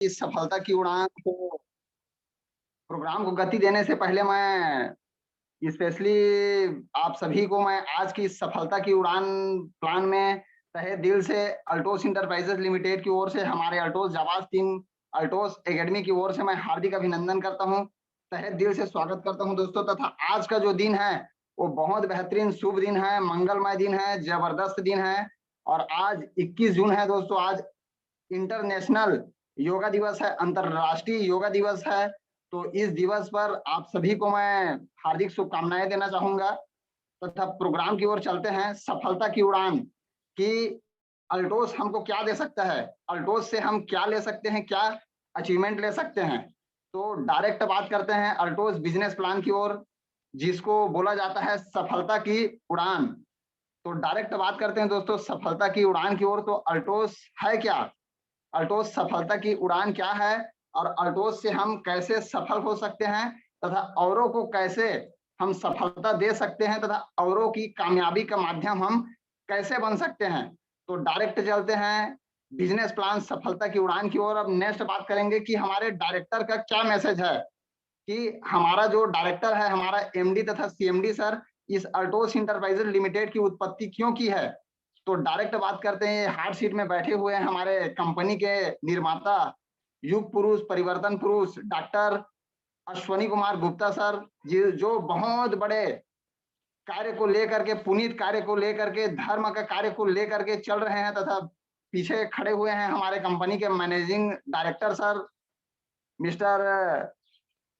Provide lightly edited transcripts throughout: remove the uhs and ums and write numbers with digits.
इस सफलता की उड़ान को प्रोग्राम को गति देने से पहले मैं स्पेशली आप सभी को मैं आज की इस सफलता की उड़ान प्लान में तहे दिल से अल्टोस इंटरप्राइजेज लिमिटेड की ओर से हमारे अल्टोस जाबाज टीम अल्टोस एकेडमी की ओर से मैं हार्दिक अभिनंदन करता हूं, तहे दिल से स्वागत करता हूं दोस्तों। तथा आज का जो दिन है वो बहुत बेहतरीन शुभ दिन है, मंगलमय दिन है, जबरदस्त दिन है। और आज 21 जून है दोस्तों। आज इंटरनेशनल योगा दिवस है, अंतरराष्ट्रीय योगा दिवस है। तो इस दिवस पर आप सभी को मैं हार्दिक शुभकामनाएं देना चाहूंगा। तथा प्रोग्राम की ओर चलते हैं। सफलता की उड़ान कि अल्टोस हमको क्या दे सकता है, अल्टोस से हम क्या ले सकते हैं, क्या अचीवमेंट ले सकते हैं। तो डायरेक्ट बात करते हैं अल्टोस बिजनेस प्लान की ओर, जिसको बोला जाता है सफलता की उड़ान। तो डायरेक्ट बात करते हैं दोस्तों सफलता की उड़ान की ओर। तो अल्टोस है क्या, अल्टोस सफलता की उड़ान क्या है, और अल्टोस से हम कैसे सफल हो सकते हैं, तथा औरों को कैसे हम सफलता दे सकते हैं, तथा औरों की कामयाबी का माध्यम हम कैसे बन सकते हैं। तो डायरेक्ट चलते हैं बिजनेस प्लान सफलता की उड़ान की ओर। अब नेक्स्ट बात करेंगे कि हमारे डायरेक्टर का क्या मैसेज है, कि हमारा जो डायरेक्टर है, हमारा एमडी तथा सीएमडी सर इस अल्टोस इंटरप्राइजेज लिमिटेड की उत्पत्ति क्यों की है। तो डायरेक्ट बात करते हैं, हार्ड सीट में बैठे हुए हैं हमारे कंपनी के निर्माता, युग पुरुष, परिवर्तन पुरुष, डॉक्टर अश्वनी कुमार गुप्ता सर जी, जो बहुत बड़े कार्य को लेकर के, पुनीत कार्य को लेकर के, धर्म का कार्य को लेकर के चल रहे हैं। तथा पीछे खड़े हुए हैं हमारे कंपनी के managing director sir mister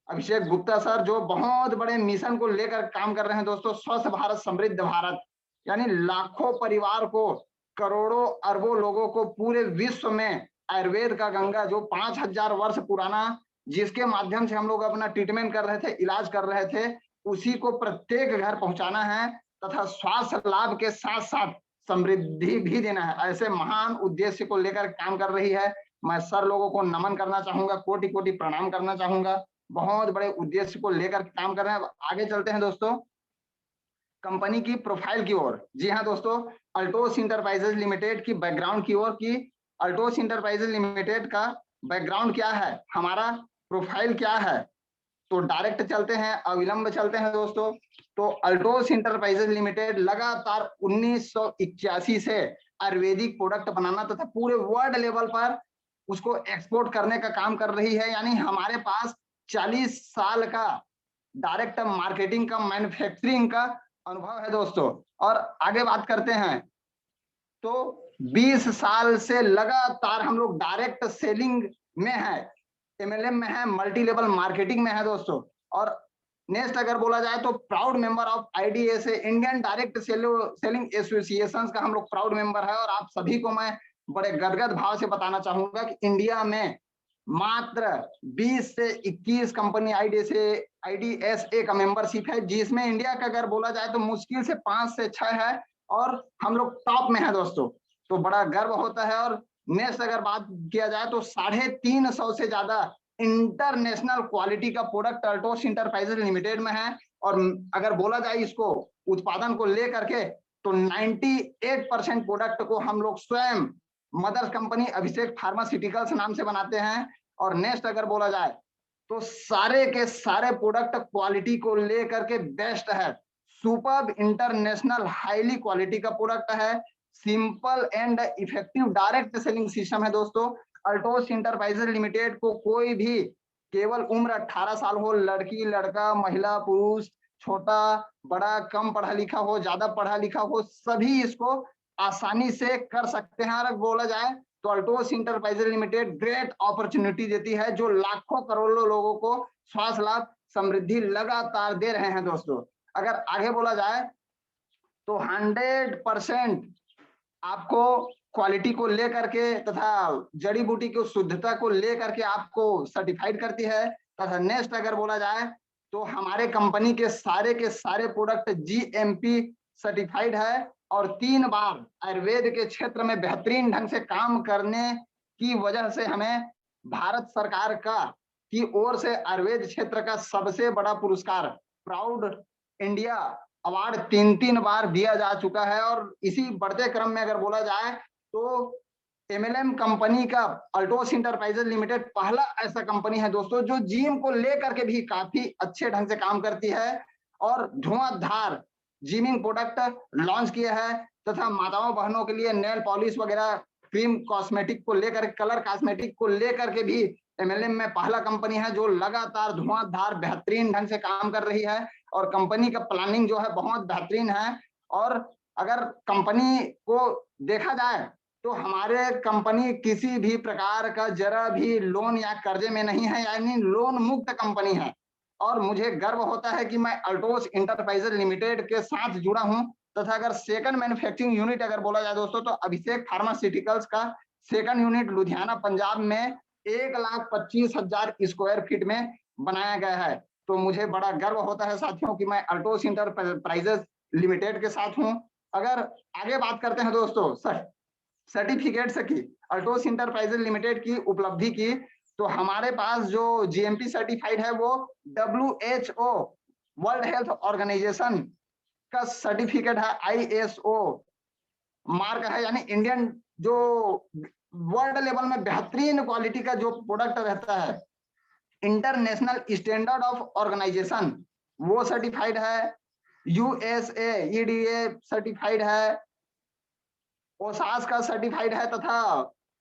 Abhishek Gupta sir, जो बहुत बड़े मिशन को लेकर काम कर रहे हैं दोस्तों। स्वस्थ भारत समृद्ध भारत, यानी लाखों परिवार को, करोड़ों अरबों लोगों को पूरे विश्व में आयुर्वेद का गंगा, जो 5000 वर्ष पुराना, जिसके माध्यम से हम लोग अपना ट्रीटमेंट कर रहे थे, इलाज कर रहे थे, उसी को प्रत्येक घर पहुंचाना है। तथा स्वास्थ्य लाभ के साथ साथ समृद्धि भी देना है। ऐसे महान उद्देश्य को लेकर काम कर रही है। मैं सर लोगों को नमन करना चाहूंगा, कोटि कोटि प्रणाम करना चाहूंगा। बहुत बड़े उद्देश्य को लेकर काम कर रहे हैं। आगे चलते हैं दोस्तों कंपनी की प्रोफाइल की ओर। जी हाँ दोस्तों, अल्टोस इंटरप्राइजेज लिमिटेड की बैकग्राउंड की ओर, की अल्टोस इंटरप्राइजेज लिमिटेड का बैकग्राउंड क्या है, हमारा प्रोफाइल क्या है। तो डायरेक्ट चलते हैं, अविलंब चलते हैं दोस्तों। तो अल्टोस इंटरप्राइजेज लिमिटेड लगातार 1981 से आयुर्वेदिक प्रोडक्ट बनाना तथा पूरे वर्ल्ड लेवल पर उसको एक्सपोर्ट करने का काम कर रही है। यानी हमारे पास 40 साल का डायरेक्ट मार्केटिंग का, मैन्युफैक्चरिंग का अनुभव है दोस्तों। और आगे बात करते हैं तो 20 साल से लगातार हम लोग डायरेक्ट सेलिंग में है, एमएलएम में है, मल्टी लेवल मार्केटिंग में है दोस्तों। और नेक्स्ट अगर बोला जाए तो proud member of IDSA, Indian direct selling association का हम लोग प्राउड मेंबर है। और आप सभी को मैं बड़े गदगद भाव से बताना चाहूंगा कि इंडिया में मात्र 20 से 21 कंपनी आईडीएसए का मेंबरशिप है, जिसमें इंडिया का अगर बोला जाए तो मुश्किल से 5 से 6 है, और हम लोग टॉप में है दोस्तों। तो बड़ा गर्व होता है। और नेक्स्ट अगर बात किया जाए तो 350 से ज्यादा इंटरनेशनल क्वालिटी का प्रोडक्ट अल्टोस इंटरप्राइजेज लिमिटेड में है। और अगर बोला जाए इसको उत्पादन को लेकर के तो 98% प्रोडक्ट को हम लोग स्वयं मदर कंपनी अभिषेक फार्मास्यूटिकल्स नाम से बनाते हैं। और नेक्स्ट अगर बोला जाए तो सारे के सारे प्रोडक्ट क्वालिटी को लेकर के बेस्ट है, सुपर इंटरनेशनल हाईली क्वालिटी का प्रोडक्ट है, simple and effective direct selling system है दोस्तों। अल्टोस इंटरप्राइजेज लिमिटेड को कोई भी केवल उम्र 18 साल हो, लड़की लड़का महिला पुरुष, छोटा बड़ा, कम पढ़ा लिखा हो, ज्यादा पढ़ा लिखा हो, सभी इसको आसानी से कर सकते हैं। और बोला जाए तो Altos enterprises limited great opportunity देती है, जो लाखों करोड़ों लोगों को स्वास्थ्य लाभ समृद्धि लगातार दे रहे हैं दोस्तों। अगर आगे बोला जाए तो 100% आपको क्वालिटी को लेकर के तथा जड़ी बूटी की शुद्धता को लेकर के आपको सर्टिफाइड करती है। तथा नेक्स्ट अगर बोला जाए तो हमारे कंपनी के सारे प्रोडक्ट जीएमपी सर्टिफाइड है। और 3 बार आयुर्वेद के क्षेत्र में बेहतरीन ढंग से काम करने की वजह से हमें भारत सरकार का की ओर से आयुर्वेद क्षेत्र का सबसे बड़ा पुरस्कार प्राउड इंडिया अवार्ड 3 बार दिया जा चुका है। और इसी बढ़ते क्रम में अगर बोला जाए तो एमएलएम कंपनी का अल्टोस इंटरप्राइजेज लिमिटेड पहला ऐसा कंपनी है दोस्तों जो जिम को लेकर के भी काफी अच्छे ढंग से काम करती है और धुआंधार जिमिंग प्रोडक्ट लॉन्च किया है तथा माताओं बहनों के लिए नेल पॉलिश वगैरह क्रीम कॉस्मेटिक को लेकर कलर कॉस्मेटिक को लेकर के भी एमएलएम में पहला कंपनी है जो लगातार धुआंधार बेहतरीन ढंग से काम कर रही है और कंपनी का प्लानिंग जो है बहुत बेहतरीन है। और अगर कंपनी को देखा जाए तो हमारे कंपनी किसी भी प्रकार का जरा भी लोन या कर्जे में नहीं है, यानी लोन मुक्त कंपनी है। और मुझे गर्व होता है कि मैं अल्टोस इंटरप्राइजेज लिमिटेड के साथ जुड़ा हूं तथा अगर सेकंड मैन्युफैक्चरिंग यूनिट अगर बोला जाए दोस्तों तो अभिषेक फार्मास्यूटिकल्स का सेकंड यूनिट लुधियाना पंजाब में 1,25,000 स्क्वायर फीट में बनाया गया है। तो मुझे बड़ा गर्व होता है साथियों कि मैं अल्टोस इंटरप्राइजेज लिमिटेड के साथ हूं। अगर आगे बात करते हैं दोस्तों सर्टिफिकेट्स की, अल्टोस इंटरप्राइजेज लिमिटेड की उपलब्धि की, तो हमारे पास जो जीएमपी सर्टिफाइड है वो WHO वर्ल्ड हेल्थ ऑर्गेनाइजेशन का सर्टिफिकेट है, ISO मार्क है, यानी इंडियन जो वर्ल्ड लेवल में बेहतरीन क्वालिटी का जो प्रोडक्ट रहता है, इंटरनेशनल स्टैंडर्ड ऑफ ऑर्गेनाइजेशन वो सर्टिफाइड है, USA EDA सर्टिफाइड है, ओसास का सर्टिफाइड है तथा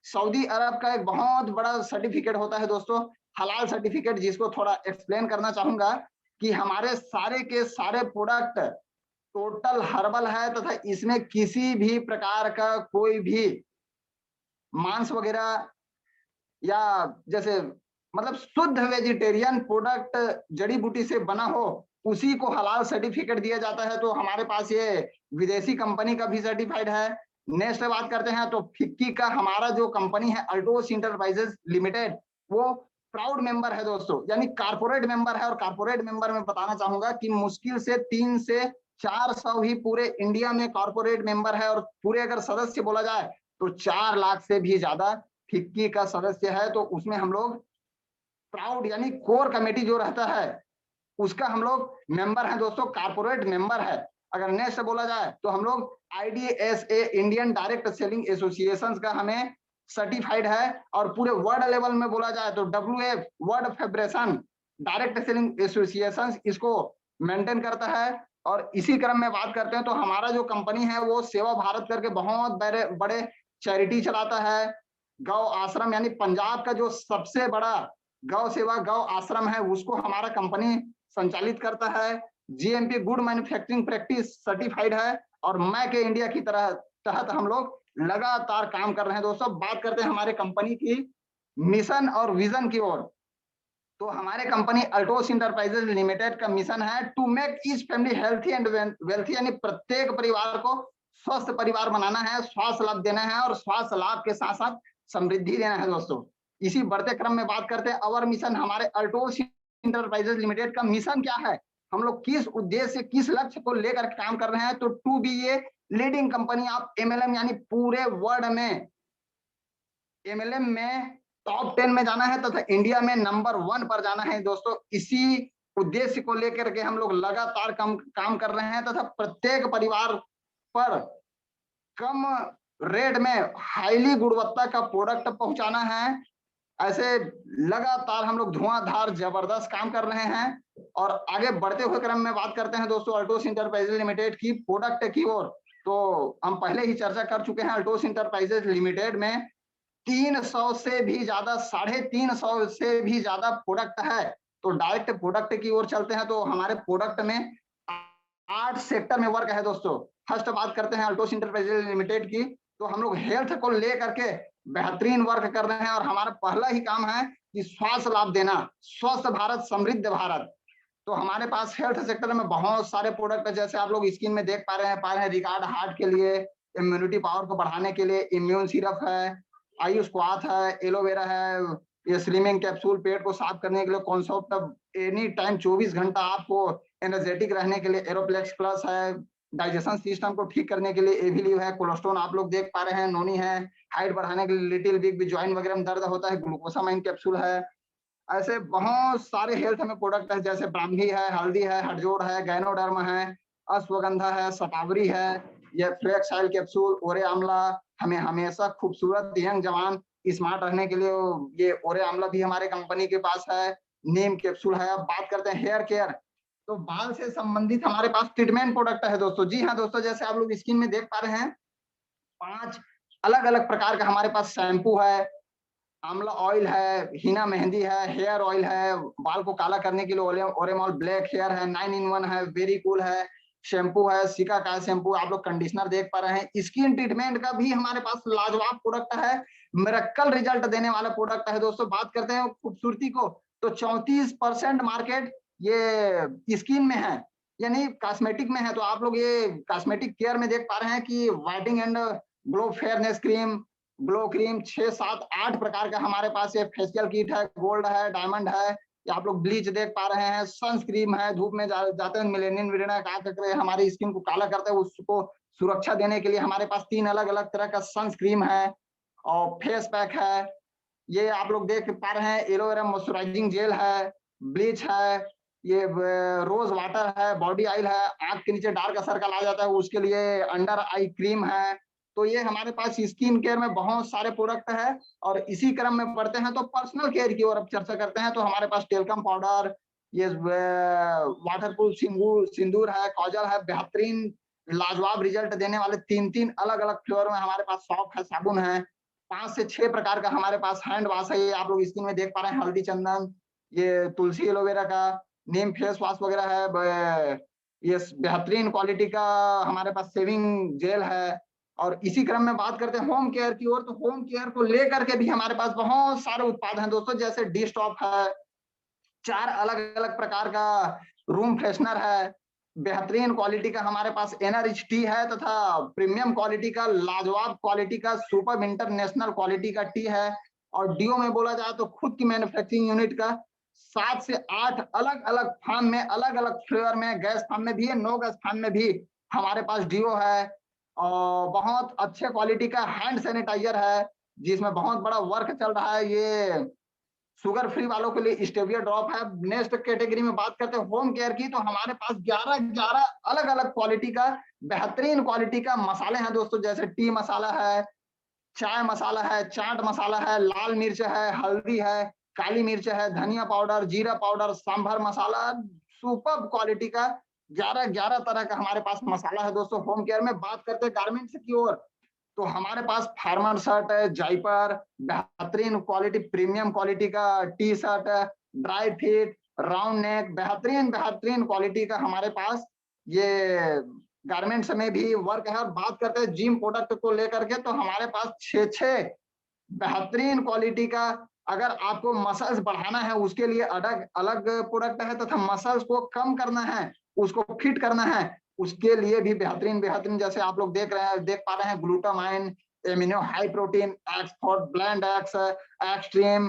सऊदी अरब का एक बहुत बड़ा सर्टिफिकेट होता है दोस्तों हलाल सर्टिफिकेट, जिसको थोड़ा एक्सप्लेन करना चाहूंगा कि हमारे सारे के सारे प्रोडक्ट टोटल हर्बल है तथा इसमें किसी भी प्रकार का कोई भी मांस वगैरह या जैसे मतलब शुद्ध वेजिटेरियन प्रोडक्ट जड़ी बूटी से बना हो उसी को हलाल सर्टिफिकेट दिया जाता है। तो हमारे पास ये विदेशी कंपनी का भी सर्टिफाइड है। नेक्स्ट बात करते हैं तो फिक्की का हमारा जो कंपनी है अल्टोस इंटरप्राइजेज लिमिटेड वो प्राउड मेंबर है दोस्तों, यानी कारपोरेट मेंबर है। और कारपोरेट मेंबर में बताना चाहूंगा कि मुश्किल से 3 से 400 ही पूरे इंडिया में कारपोरेट मेंबर है और पूरे अगर सदस्य बोला जाए तो 4 लाख से भी ज्यादा फिक्की का सदस्य है। तो उसमें हम लोग प्राउड यानी कोर कमेटी जो रहता है उसका हम लोग मेंबर हैं दोस्तों, कारपोरेट मेंबर है। अगर नेक्स्ट बोला जाए तो हम लोग IDSA Indian direct selling association का हमें सर्टिफाइड है। और पूरे वर्ल्ड लेवल में बोला जाए तो WF world federation direct selling association इसको मेंटेन करता है। और इसी क्रम में बात करते हैं तो हमारा जो कंपनी है वो सेवा भारत करके बहुत बड़े बड़े चैरिटी चलाता है। गौ आश्रम यानी पंजाब का जो सबसे बड़ा गौ सेवा गौ आश्रम है उसको हमारा कंपनी संचालित करता है। GMP good manufacturing practice certified है और मैक इंडिया की तरह तहत हम लोग लगातार काम कर रहे हैं दोस्तों। बात करते हैं हमारे कंपनी की मिशन और विजन की ओर, तो हमारे कंपनी अल्टोस इंटरप्राइजेज लिमिटेड का मिशन है to make each family healthy and wealthy, यानी प्रत्येक परिवार को स्वस्थ परिवार बनाना है, स्वास्थ्य लाभ देना है और स्वास्थ्य लाभ के साथ साथ समृद्धि देना है दोस्तों। इसी बढ़ते क्रम में बात करते हैं अवर मिशन, हमारे अल्टोस इंटरप्राइजेज लिमिटेड का मिशन क्या है, हम लोग किस उद्देश्य किस लक्ष्य को लेकर काम कर रहे हैं। तो to be a leading company of MLM, यानी पूरे वर्ल्ड में MLM में टॉप 10 में जाना है तथा इंडिया में नंबर 1 पर जाना है दोस्तों। इसी उद्देश्य को लेकर के हम लोग लगातार काम कर रहे हैं तथा प्रत्येक परिवार पर कम रेट में हाईली गुणवत्ता का प्रोडक्ट पहुंचाना है। ऐसे लगातार हम लोग धुआंधार जबरदस्त काम कर रहे हैं। और आगे बढ़ते हुए क्रम में बात करते हैं दोस्तों अल्टोस इंटरप्राइजेज लिमिटेड की प्रोडक्ट की ओर। तो हम पहले ही चर्चा कर चुके हैं अल्टोस इंटरप्राइजेज लिमिटेड में 300 से भी ज्यादा 350 से भी ज्यादा प्रोडक्ट है। तो डायरेक्ट प्रोडक्ट की ओर चलते हैं तो हमारे प्रोडक्ट में 8 सेक्टर में वर्क है दोस्तों। फर्स्ट बात करते हैं अल्टोस इंटरप्राइजेज लिमिटेड की, तो हम लोग हेल्थ को लेकर के बेहतरीन वर्क कर रहे हैं और हमारा पहला ही काम है कि स्वास्थ्य लाभ देना, स्वस्थ भारत समृद्ध भारत। तो हमारे पास हेल्थ सेक्टर में बहुत सारे प्रोडक्ट है, जैसे आप लोग स्क्रीन में देख पा रहे हैं रिगार्ड हार्ट के लिए, इम्यूनिटी पावर को बढ़ाने के लिए इम्यून सिरप है, आयुष क्वाथ है, एलोवेरा है, ये स्लिमिंग कैप्सूल पेट को साफ करने के लिए कॉन्सेप्ट एनी टाइम 24 घंटा आपको एनर्जेटिक रहने के लिए एरोप्लेक्स प्लस है, डाइजेशन सिस्टम को ठीक करने के लिए एविलिव है, कोलेस्ट्रॉल आप लोग देख पा रहे हैं, नोनी है, हाइट बढ़ाने के लिए लिटिल बिग ज्वाइन वगैरह में दर्द होता है ग्लूकोसामाइन कैप्सूल है। ऐसे बहुत सारे हेल्थ में प्रोडक्ट है, जैसे ब्राह्मी है, हल्दी है, हटजोड़ है, गैनोडर्म है, अश्वगंधा है, शतावरी है, ये फ्लेक्स ऑयल कैप्सूल, ओरे आमला, हमें हमेशा खूबसूरत यंग जवान स्मार्ट रहने के लिए ये ओरे आंवला भी हमारे कंपनी के पास है, नीम कैप्सूल है। अब बात करते हैं हेयर केयर, तो बाल से संबंधित हमारे पास ट्रीटमेंट प्रोडक्ट है दोस्तों। जी हाँ दोस्तों, जैसे आप लोग स्क्रीन में देख पा रहे हैं, 5 अलग-अलग प्रकार का हमारे पास शैम्पू है, आंवला ऑयल है, हीना मेहंदी है, हेयर ऑयल है, बाल को काला करने के लिए ओरेमॉल ब्लैक हेयर है, 9 इन 1 है, वेरी कूल है, शैम्पू है, सिकाकाई शैम्पू, आप लोग कंडीशनर देख पा रहे हैं। स्किन ट्रीटमेंट का भी हमारे पास लाजवाब प्रोडक्ट है, मिरेकल रिजल्ट देने वाला प्रोडक्ट है दोस्तों। बात करते हैं खूबसूरती को, तो 34% मार्केट ये स्किन में है, यानी कॉस्मेटिक में है। तो आप लोग ये कॉस्मेटिक केयर में देख पा रहे हैं कि whitening and glow fairness cream, glow cream 6, 7, 8 प्रकार का हमारे पास ये फेशियल किट है, गोल्ड है, डायमंड है, या आप लोग ब्लीच देख पा रहे हैं, सनस्क्रीन है, धूप में जाते हैं मेलेनिन विटामिन का करके हमारी स्किन को काला करता है, उसको सुरक्षा देने के लिए हमारे पास 3 अलग-अलग तरह का सनस्क्रीन है और फेस पैक है। ये आप लोग देख पा रहे हैं, एलोवेरा मॉइस्चराइजिंग जेल है, ब्लीच है, ये रोज वाटर है, बॉडी ऑयल है, आंख के नीचे डार्क सर्कल आ जाता है उसके लिए अंडर आई क्रीम है। तो ये हमारे पास स्किन केयर में बहुत सारे प्रोडक्ट है। और इसी क्रम में बढ़ते हैं तो पर्सनल केयर की ओर अब चर्चा करते हैं। तो हमारे पास टेल्कम पाउडर, ये वाटर प्रूफ सिंदूर है, काजल है, बेहतरीन लाजवाब रिजल्ट देने वाले 3-3 अलग-अलग फ्लेवर में हमारे पास सॉफ्ट है, साबुन है, 5 से 6 प्रकार का हमारे पास हैंड वॉश है। ये आप लोग स्क्रीन में देख पा रहे हैं, हल्दी चंदन, ये तुलसी एलोवेरा का, नीम फेस वॉश वगैरह है, ये बेहतरीन क्वालिटी का हमारे पास शेविंग जेल है। और इसी क्रम में बात करते हैं होम केयर की ओर, तो होम केयर को लेकर के भी हमारे पास बहुत सारे उत्पाद हैं दोस्तों, जैसे डी स्टॉप है, 4 अलग-अलग प्रकार का रूम फ्रेशनर है, बेहतरीन क्वालिटी का हमारे पास एनरिच टी है, तथा प्रीमियम क्वालिटी का लाजवाब क्वालिटी का सुपर इंटरनेशनल क्वालिटी का टी है। और डीओ में बोला जाए तो खुद की मैन्युफैक्चरिंग यूनिट का 7 से 8 अलग-अलग फार्म में, अलग-अलग फ्लेवर में, गैस फार्म में भी है, नो गैस फार्म में भी हमारे पास डीओ है। और बहुत अच्छे क्वालिटी का हैंड सैनिटाइजर है, जिसमें बहुत बड़ा वर्क चल रहा है। ये शुगर फ्री वालों के लिए स्टेविया ड्रॉप है। नेक्स्ट कैटेगरी में बात करते हैं होम केयर की, तो हमारे पास 11 अलग-अलग क्वालिटी का, बेहतरीन क्वालिटी का मसाले हैं दोस्तों, जैसे टी मसाला है, चाय मसाला है, चाट मसाला है, लाल मिर्च है, हल्दी है, काली मिर्च है, धनिया पाउडर, जीरा powder, sambar masala, super quality का 11 तरह का हमारे पास मसाला है दोस्तों होम केयर में। बात करते हैं गारमेंट्स की ओर, तो हमारे पास फार्मर शर्ट है, जाइपर, बेहतरीन क्वालिटी, प्रीमियम क्वालिटी का टी शर्ट है, ड्राई फिट, राउंड नेक, बेहतरीन बेहतरीन क्वालिटी का हमारे पास ये गारमेंट्स में भी वर्क है। और बात करते हैं जिम प्रोडक्ट को लेकर के, तो हमारे पास 6 बेहतरीन क्वालिटी का, अगर आपको मसल्स बढ़ाना है उसके लिए अलग अलग प्रोडक्ट है, तथा मसल्स को कम करना है, उसको फिट करना है, उसके लिए भी बेहतरीन बेहतरीन, जैसे आप लोग देख पा रहे हैं, ग्लूटामाइन, एमिनो हाई प्रोटीन, एक्सफोर्ट ब्लेंड एक्स, एक्सट्रीम,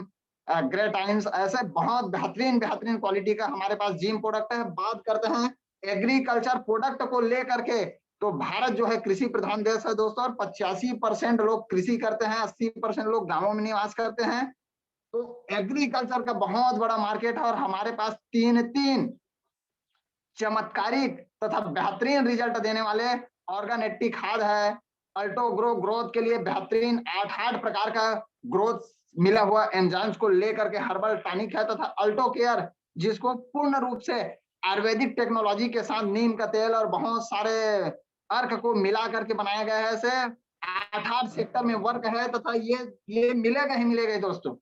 ग्रेटाइंस, ऐसे बहुत बेहतरीन बेहतरीन क्वालिटी का हमारे पास जिम प्रोडक्ट है। बात करते हैं एग्रीकल्चर प्रोडक्ट को लेकर के, तो भारत जो है कृषि प्रधान देश है दोस्तों, और 85% लोग कृषि करते हैं, 80% लोग गांवों में निवास करते हैं। तो एग्रीकल्चर का बहुत बड़ा मार्केट है, और हमारे पास 3 चमत्कारिक तथा बेहतरीन रिजल्ट देने वाले ऑर्गेनेटी खाद है। अल्टो ग्रोथ के लिए बेहतरीन 8 प्रकार का ग्रोथ मिला हुआ एंजाइम्स को लेकर के हर्बल टॉनिक है, तथा अल्टो केयर, जिसको पूर्ण रूप से आयुर्वेदिक टेक्नोलॉजी के साथ नीम का तेल और बहुत सारे अर्क को मिला करके बनाया गया है। ऐसे 8 सेक्टर में वर्क है, तथा ये मिलेगा ही मिलेगा दोस्तों,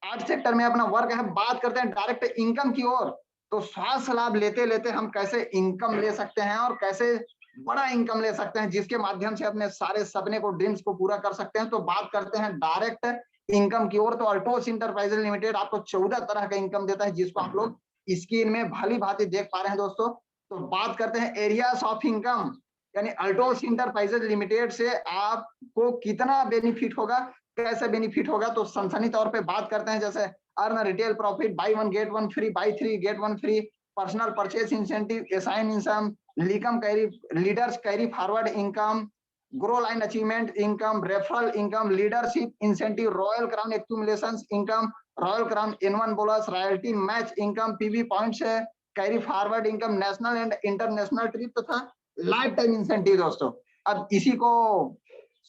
8 सेक्टर में अपना वर्क है। बात करते हैं डायरेक्ट इनकम की ओर, तो स्वास्थ्य लाभ लेते लेते हम कैसे इनकम ले सकते हैं, और कैसे बड़ा इनकम ले सकते हैं, जिसके माध्यम से अपने सारे सपने को, ड्रीम्स को पूरा कर सकते हैं। तो बात करते हैं डायरेक्ट इनकम की ओर, तो अल्टोस इंटरप्राइजेज लिमिटेड आपको 14 तरह का इनकम देता है, जिसको आप लोग स्क्रीन में भली भांति देख पा रहे हैं दोस्तों। तो बात करते हैं एरियाज ऑफ इनकम, यानी अल्टोस इंटरप्राइजेज लिमिटेड से आपको कितना बेनिफिट होगा, कैसे बेनिफिट होगा, तो सनसनी तौर पे बात करते हैं, जैसे earn retail profit, buy 1 get 1 free, buy 3 get 1 free, personal purchase incentive, assign income, लीकम carry, leaders carry forward income, grow line achievement income, referral income, leadership incentive, royal crown accumulations income, royal crown N1 bonus, royalty match income, PV points है, carry forward income, national and international trip, तथा life time incentive दोस्तों। अब इसी को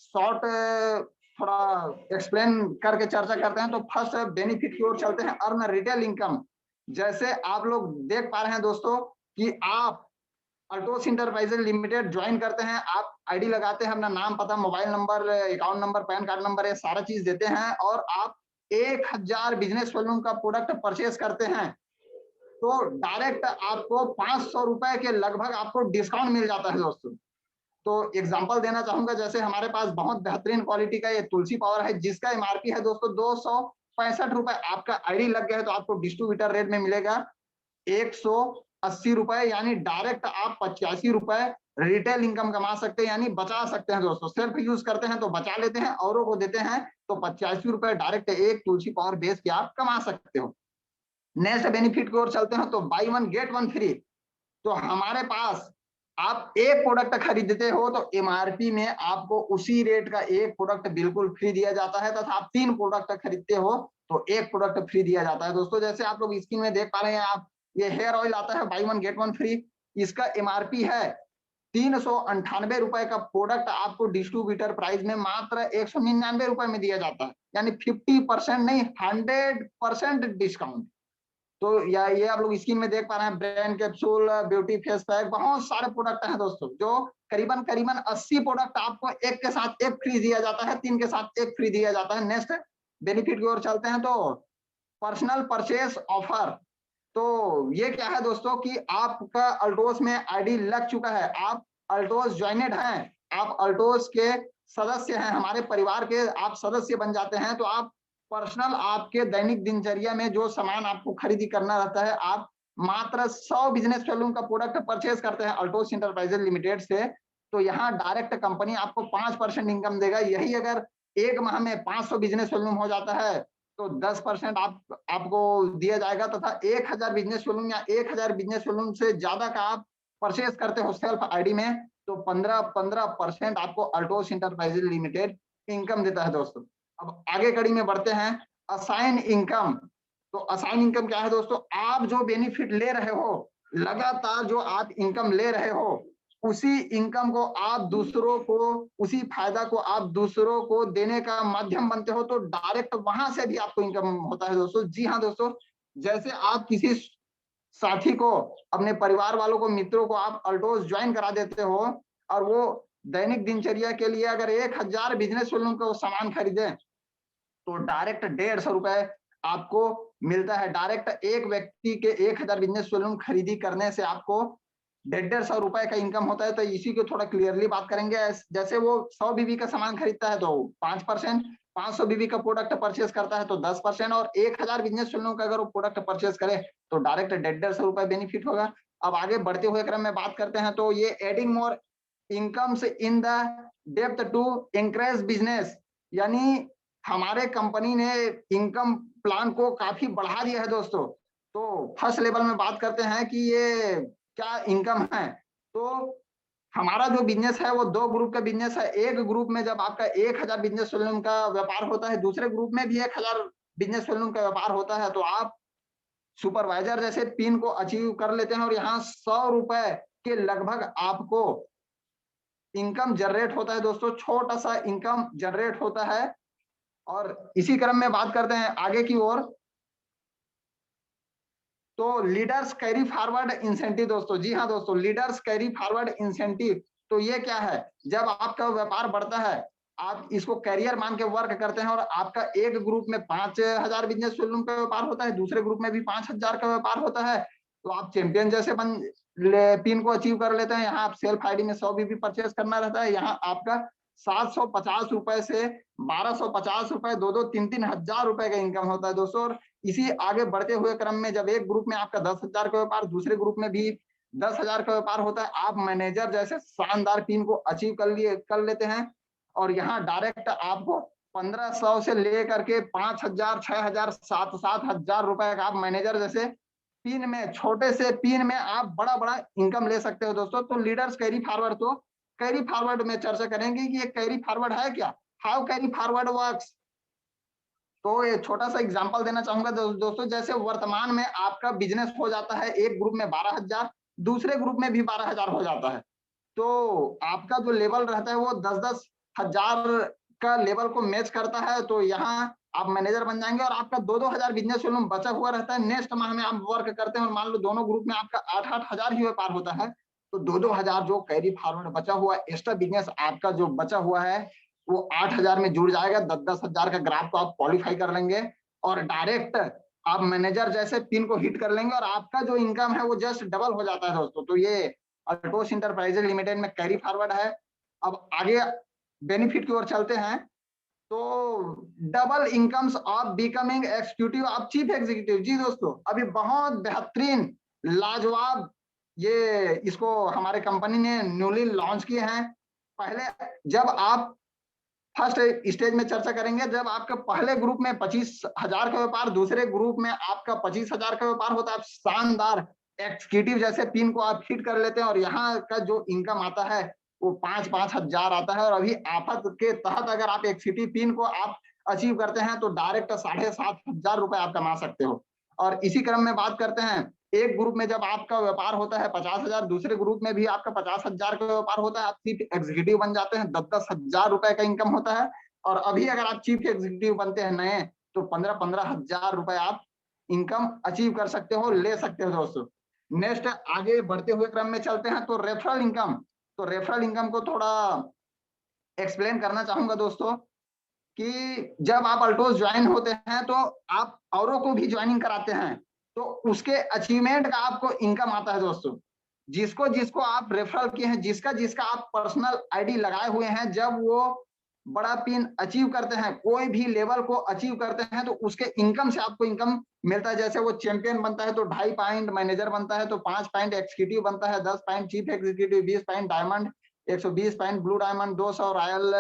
short थोड़ा explain करके चर्चा करते हैं। तो फर्स्ट बेनिफिट की ओर चलते हैं, अर्न रिटेल इनकम। जैसे आप लोग देख पा रहे हैं दोस्तों कि आप अल्टोस इंटरप्राइजेज लिमिटेड ज्वाइन करते हैं, आप आईडी लगाते हैं, अपना नाम, पता, mobile number, account number, pan card number, ये सारा चीज देते हैं और आप 1000 बिजनेस वॉल्यूम का प्रोडक्ट परचेज करते हैं तो डायरेक्ट आपको 500 रुपए के लगभग आपको डिस्काउंट मिल जाता है दोस्तों। तो एग्जांपल देना चाहूंगा, जैसे हमारे पास बहुत बेहतरीन क्वालिटी का ये तुलसी पावर है जिसका एमआरपी है दोस्तों 265 रुपए। आपका आईडी लग गया है तो आपको डिस्ट्रीब्यूटर रेट में मिलेगा 180 रुपए, यानी डायरेक्ट आप 85 रुपए रिटेल इनकम कमा सकते हैं, यानी बचा सकते हैं दोस्तों। सेल्फ यूज करते हैं तो बचा लेते हैं, औरों को देते हैं तो 85 रुपए डायरेक्ट एक तुलसी पावर बेच के आप कमा सकते हो। नेक्स्ट बेनिफिट की ओर चलते हैं तो by one get one free. तो हमारे पास आप एक प्रोडक्ट खरीदते हो तो एमआरपी में आपको उसी रेट का एक प्रोडक्ट बिल्कुल फ्री दिया जाता है, तथा आप 3 प्रोडक्ट खरीदते हो तो एक प्रोडक्ट फ्री दिया जाता है दोस्तों। जैसे आप लोग स्क्रीन में देख पा रहे हैं, आप ये हेयर ऑयल आता है by one get one free, इसका एमआरपी है 398 रुपए का प्रोडक्ट आपको डिस्ट्रीब्यूटर प्राइस में मात्र 199 रुपए में दिया जाता है, यानी 50% नहीं 100% डिस्काउंट। तो या ये आप लोग स्क्रीन में देख पा रहे हैं, brain capsule, beauty face pack, बहुत सारे प्रोडक्ट हैं दोस्तों, जो करीबन करीबन 80 प्रोडक्ट आपको एक के साथ एक फ्री दिया जाता है, 3 के साथ एक फ्री दिया जाता है। नेक्स्ट बेनिफिट की ओर चलते हैं तो पर्सनल परचेस ऑफर। तो ये क्या है दोस्तों कि आपका अल्टोस में आईडी लग चुका है, आप अल्टोस ज्वाइनेड हैं, आप अल्टोस के सदस्य हैं, हमारे परिवार के आप सदस्य बन जाते हैं तो आप पर्सनल आपके दैनिक दिनचर्या में जो सामान आपको खरीदी करना रहता है, आप मात्र 100 बिजनेस वॉल्यूम का प्रोडक्ट परचेज करते हैं अल्टोस इंटरप्राइजेज लिमिटेड से, तो यहाँ डायरेक्ट कंपनी आपको 5% इनकम देगा। यही अगर एक माह में 500 बिजनेस वॉल्यूम हो जाता है तो 10% आपको दिया जाएगा, तथा 1000 बिजनेस वॉल्यूम या 1000 बिजनेस वॉल्यूम से ज्यादा का आप परचेज करते हो सेल्फ आईडी में तो 15% आपको अल्टोस इंटरप्राइजेज लिमिटेड इनकम देता है दोस्तों। अब आगे कड़ी में बढ़ते हैं, असाइन इनकम। तो असाइन इनकम क्या है दोस्तों, आप जो बेनिफिट ले रहे हो, लगातार जो आप इनकम ले रहे हो, उसी इनकम को आप दूसरों को, उसी फायदा को आप दूसरों को देने का माध्यम बनते हो तो डायरेक्ट वहां से भी आपको इनकम होता है दोस्तों। जी हाँ दोस्तों, जैसे आप किसी साथी को, अपने परिवार वालों को, मित्रों को आप अल्टोस ज्वाइन करा देते हो और वो दैनिक दिनचर्या के लिए अगर 1000 बिजनेस वॉल्यूम का सामान खरीदे तो डायरेक्ट 150 रुपए आपको मिलता है। डायरेक्ट एक व्यक्ति के 1000 बिजनेस वॉल्यूम खरीदी करने से आपको 150 रुपए का इनकम होता है। तो इसी को थोड़ा क्लियरली बात करेंगे। जैसे वो 100 बीबी का सामान खरीदता है तो 5%, 500 बीबी का प्रोडक्ट परचेज करता है तो 10%, और 1000 बिजनेस वॉल्यूम का अगर वो प्रोडक्ट परचेज करे तो डायरेक्ट 150 रुपए बेनिफिट होगा। अब आगे बढ़ते हुए क्रम में बात करते हैं तो ये adding more incomes in the depth to increase business, यानी हमारे कंपनी ने इनकम प्लान को काफी बढ़ा दिया है दोस्तों। तो फर्स्ट लेवल में बात करते हैं कि ये क्या इनकम है। तो हमारा जो बिजनेस है वो 2 ग्रुप का बिजनेस है। एक ग्रुप में जब आपका 1000 बिजनेस वॉल्यूम का व्यापार होता है, दूसरे ग्रुप में भी 1000 बिजनेस वॉल्यूम का व्यापार होता है, तो आप सुपरवाइजर जैसे पिन को अचीव कर लेते हैं और यहाँ 100 रुपए के लगभग आपको इनकम जनरेट होता है दोस्तों। छोटा सा इनकम जनरेट होता है। और इसी क्रम में बात करते हैं आगे की ओर, तो लीडर्स कैरी फॉरवर्ड इंसेंटिव दोस्तों। जी हाँ दोस्तों, लीडर्स कैरी फॉरवर्ड इंसेंटिव। तो ये क्या है, जब आपका व्यापार बढ़ता है, आप इसको कैरियर मान के वर्क करते हैं और आपका एक ग्रुप में 5000 बिजनेस वॉल्यूम का व्यापार होता है, दूसरे ग्रुप में भी 5000 का व्यापार होता है, तो आप चैंपियन जैसे पिन को अचीव कर लेते हैं। यहाँ आप सेल्फ आईडी में 100 बीबी परचेज करना रहता है, यहाँ आपका 750 रुपए से 1250 रुपए, 2-3 हजार रुपए का इनकम होता है दोस्तों। और इसी आगे बढ़ते हुए क्रम में जब एक ग्रुप में आपका 10,000 का व्यापार, दूसरे ग्रुप में भी 10,000 का व्यापार होता है, आप मैनेजर जैसे शानदार पिन को अचीव कर लेते हैं। और यहाँ डायरेक्ट आपको 1500 से लेकर के 5000, 6000, 7,000 रुपए का आप मैनेजर जैसे पिन में, छोटे से पिन में आप बड़ा बड़ा इनकम ले सकते हो दोस्तों। तो लीडर्स कैरी फॉरवर्ड, तो कैरी फॉरवर्ड में चर्चा करेंगे कि ये कैरी फॉरवर्ड है क्या, हाउ कैरी फॉरवर्ड वर्क्स। तो ये छोटा सा एग्जांपल देना चाहूंगा दोस्तों, जैसे वर्तमान में आपका बिजनेस हो जाता है एक ग्रुप में 12,000, दूसरे ग्रुप में भी 12,000 हो जाता है, तो आपका जो लेवल रहता है वो 10-10 1000 का लेवल को मैच करता है तो यहाँ आप मैनेजर बन जाएंगे और आपका 2-2 हजार बिजनेस वॉल्यूम बचा हुआ रहता है। नेक्स्ट माह में आप वर्क करते हैं और मान लो दोनों ग्रुप में आपका 8-8 हजार ही व्यापार होता है, तो 2-2 हजार जो कैरी फॉरवर्ड बचा हुआ एक्स्ट्रा बिजनेस आपका जो बचा हुआ है वो 8 हजार में जुड़ जाएगा। 10-10 हजार का ग्राफ को आप क्वालिफाई कर लेंगे और डायरेक्ट आप मैनेजर जैसे पिन को हिट कर लेंगे और आपका जो इनकम है वो जस्ट डबल हो जाता है दोस्तों। तो ये अल्टोस इंटरप्राइजेज लिमिटेड में कैरी फॉरवर्ड है। अब आगे बेनिफिट की ओर चलते हैं। तो double incomes of becoming executive of chief executive. जी दोस्तों, अभी बहुत बेहतरीन लाजवाब ये इसको हमारे कंपनी ने न्यूली लॉन्च किए हैं। पहले जब आप फर्स्ट स्टेज में चर्चा करेंगे, जब आपका पहले ग्रुप में 25 हजार का व्यापार, दूसरे ग्रुप में आपका 25 हजार का व्यापार होता है, आप शानदार एग्जीक्यूटिव जैसे पिन को आप हिट कर लेते हैं और यहाँ का जो इनकम आता है वो 5-5 हजार आता है। और अभी आफत के तहत अगर आप एग्जीक्यूटिव पिन को आप अचीव करते हैं तो डायरेक्ट 7,500 रुपए आप कमा सकते हो। और इसी क्रम में बात करते हैं, एक ग्रुप में जब आपका व्यापार होता है 50 हजार, दूसरे ग्रुप में भी आपका 50 हजार का व्यापार होता है, आप चीफ एग्जीक्यूटिव बन जाते हैं, 10-10 हजार रुपए का इनकम होता है। और अभी अगर आप चीफ एग्जीक्यूटिव बनते हैं नए तो 15-15 हजार रुपए आप इनकम अचीव कर सकते हो, ले सकते हो दोस्तों। नेक्स्ट आगे बढ़ते हुए क्रम में चलते हैं तो रेफरल इनकम। तो रेफरल इनकम को थोड़ा एक्सप्लेन करना चाहूंगा दोस्तों कि जब आप अल्टोस ज्वाइन होते हैं तो आप औरों को भी ज्वाइनिंग कराते हैं तो उसके अचीवमेंट का आपको इनकम आता है दोस्तों। जिसको जिसको आप रेफरल किए हैं, जिसका जिसका आप पर्सनल आईडी लगाए हुए हैं, जब वो बड़ा पिन अचीव करते हैं, कोई भी लेवल को अचीव करते हैं तो उसके इनकम से आपको इनकम मिलता है। जैसे वो चैंपियन बनता है तो 2.5 पॉइंट, मैनेजर बनता है तो 5 पॉइंट, एक्जीक्यूटिव बनता है 10 point, chief executive 20 point, diamond 120 point, blue diamond 200, royal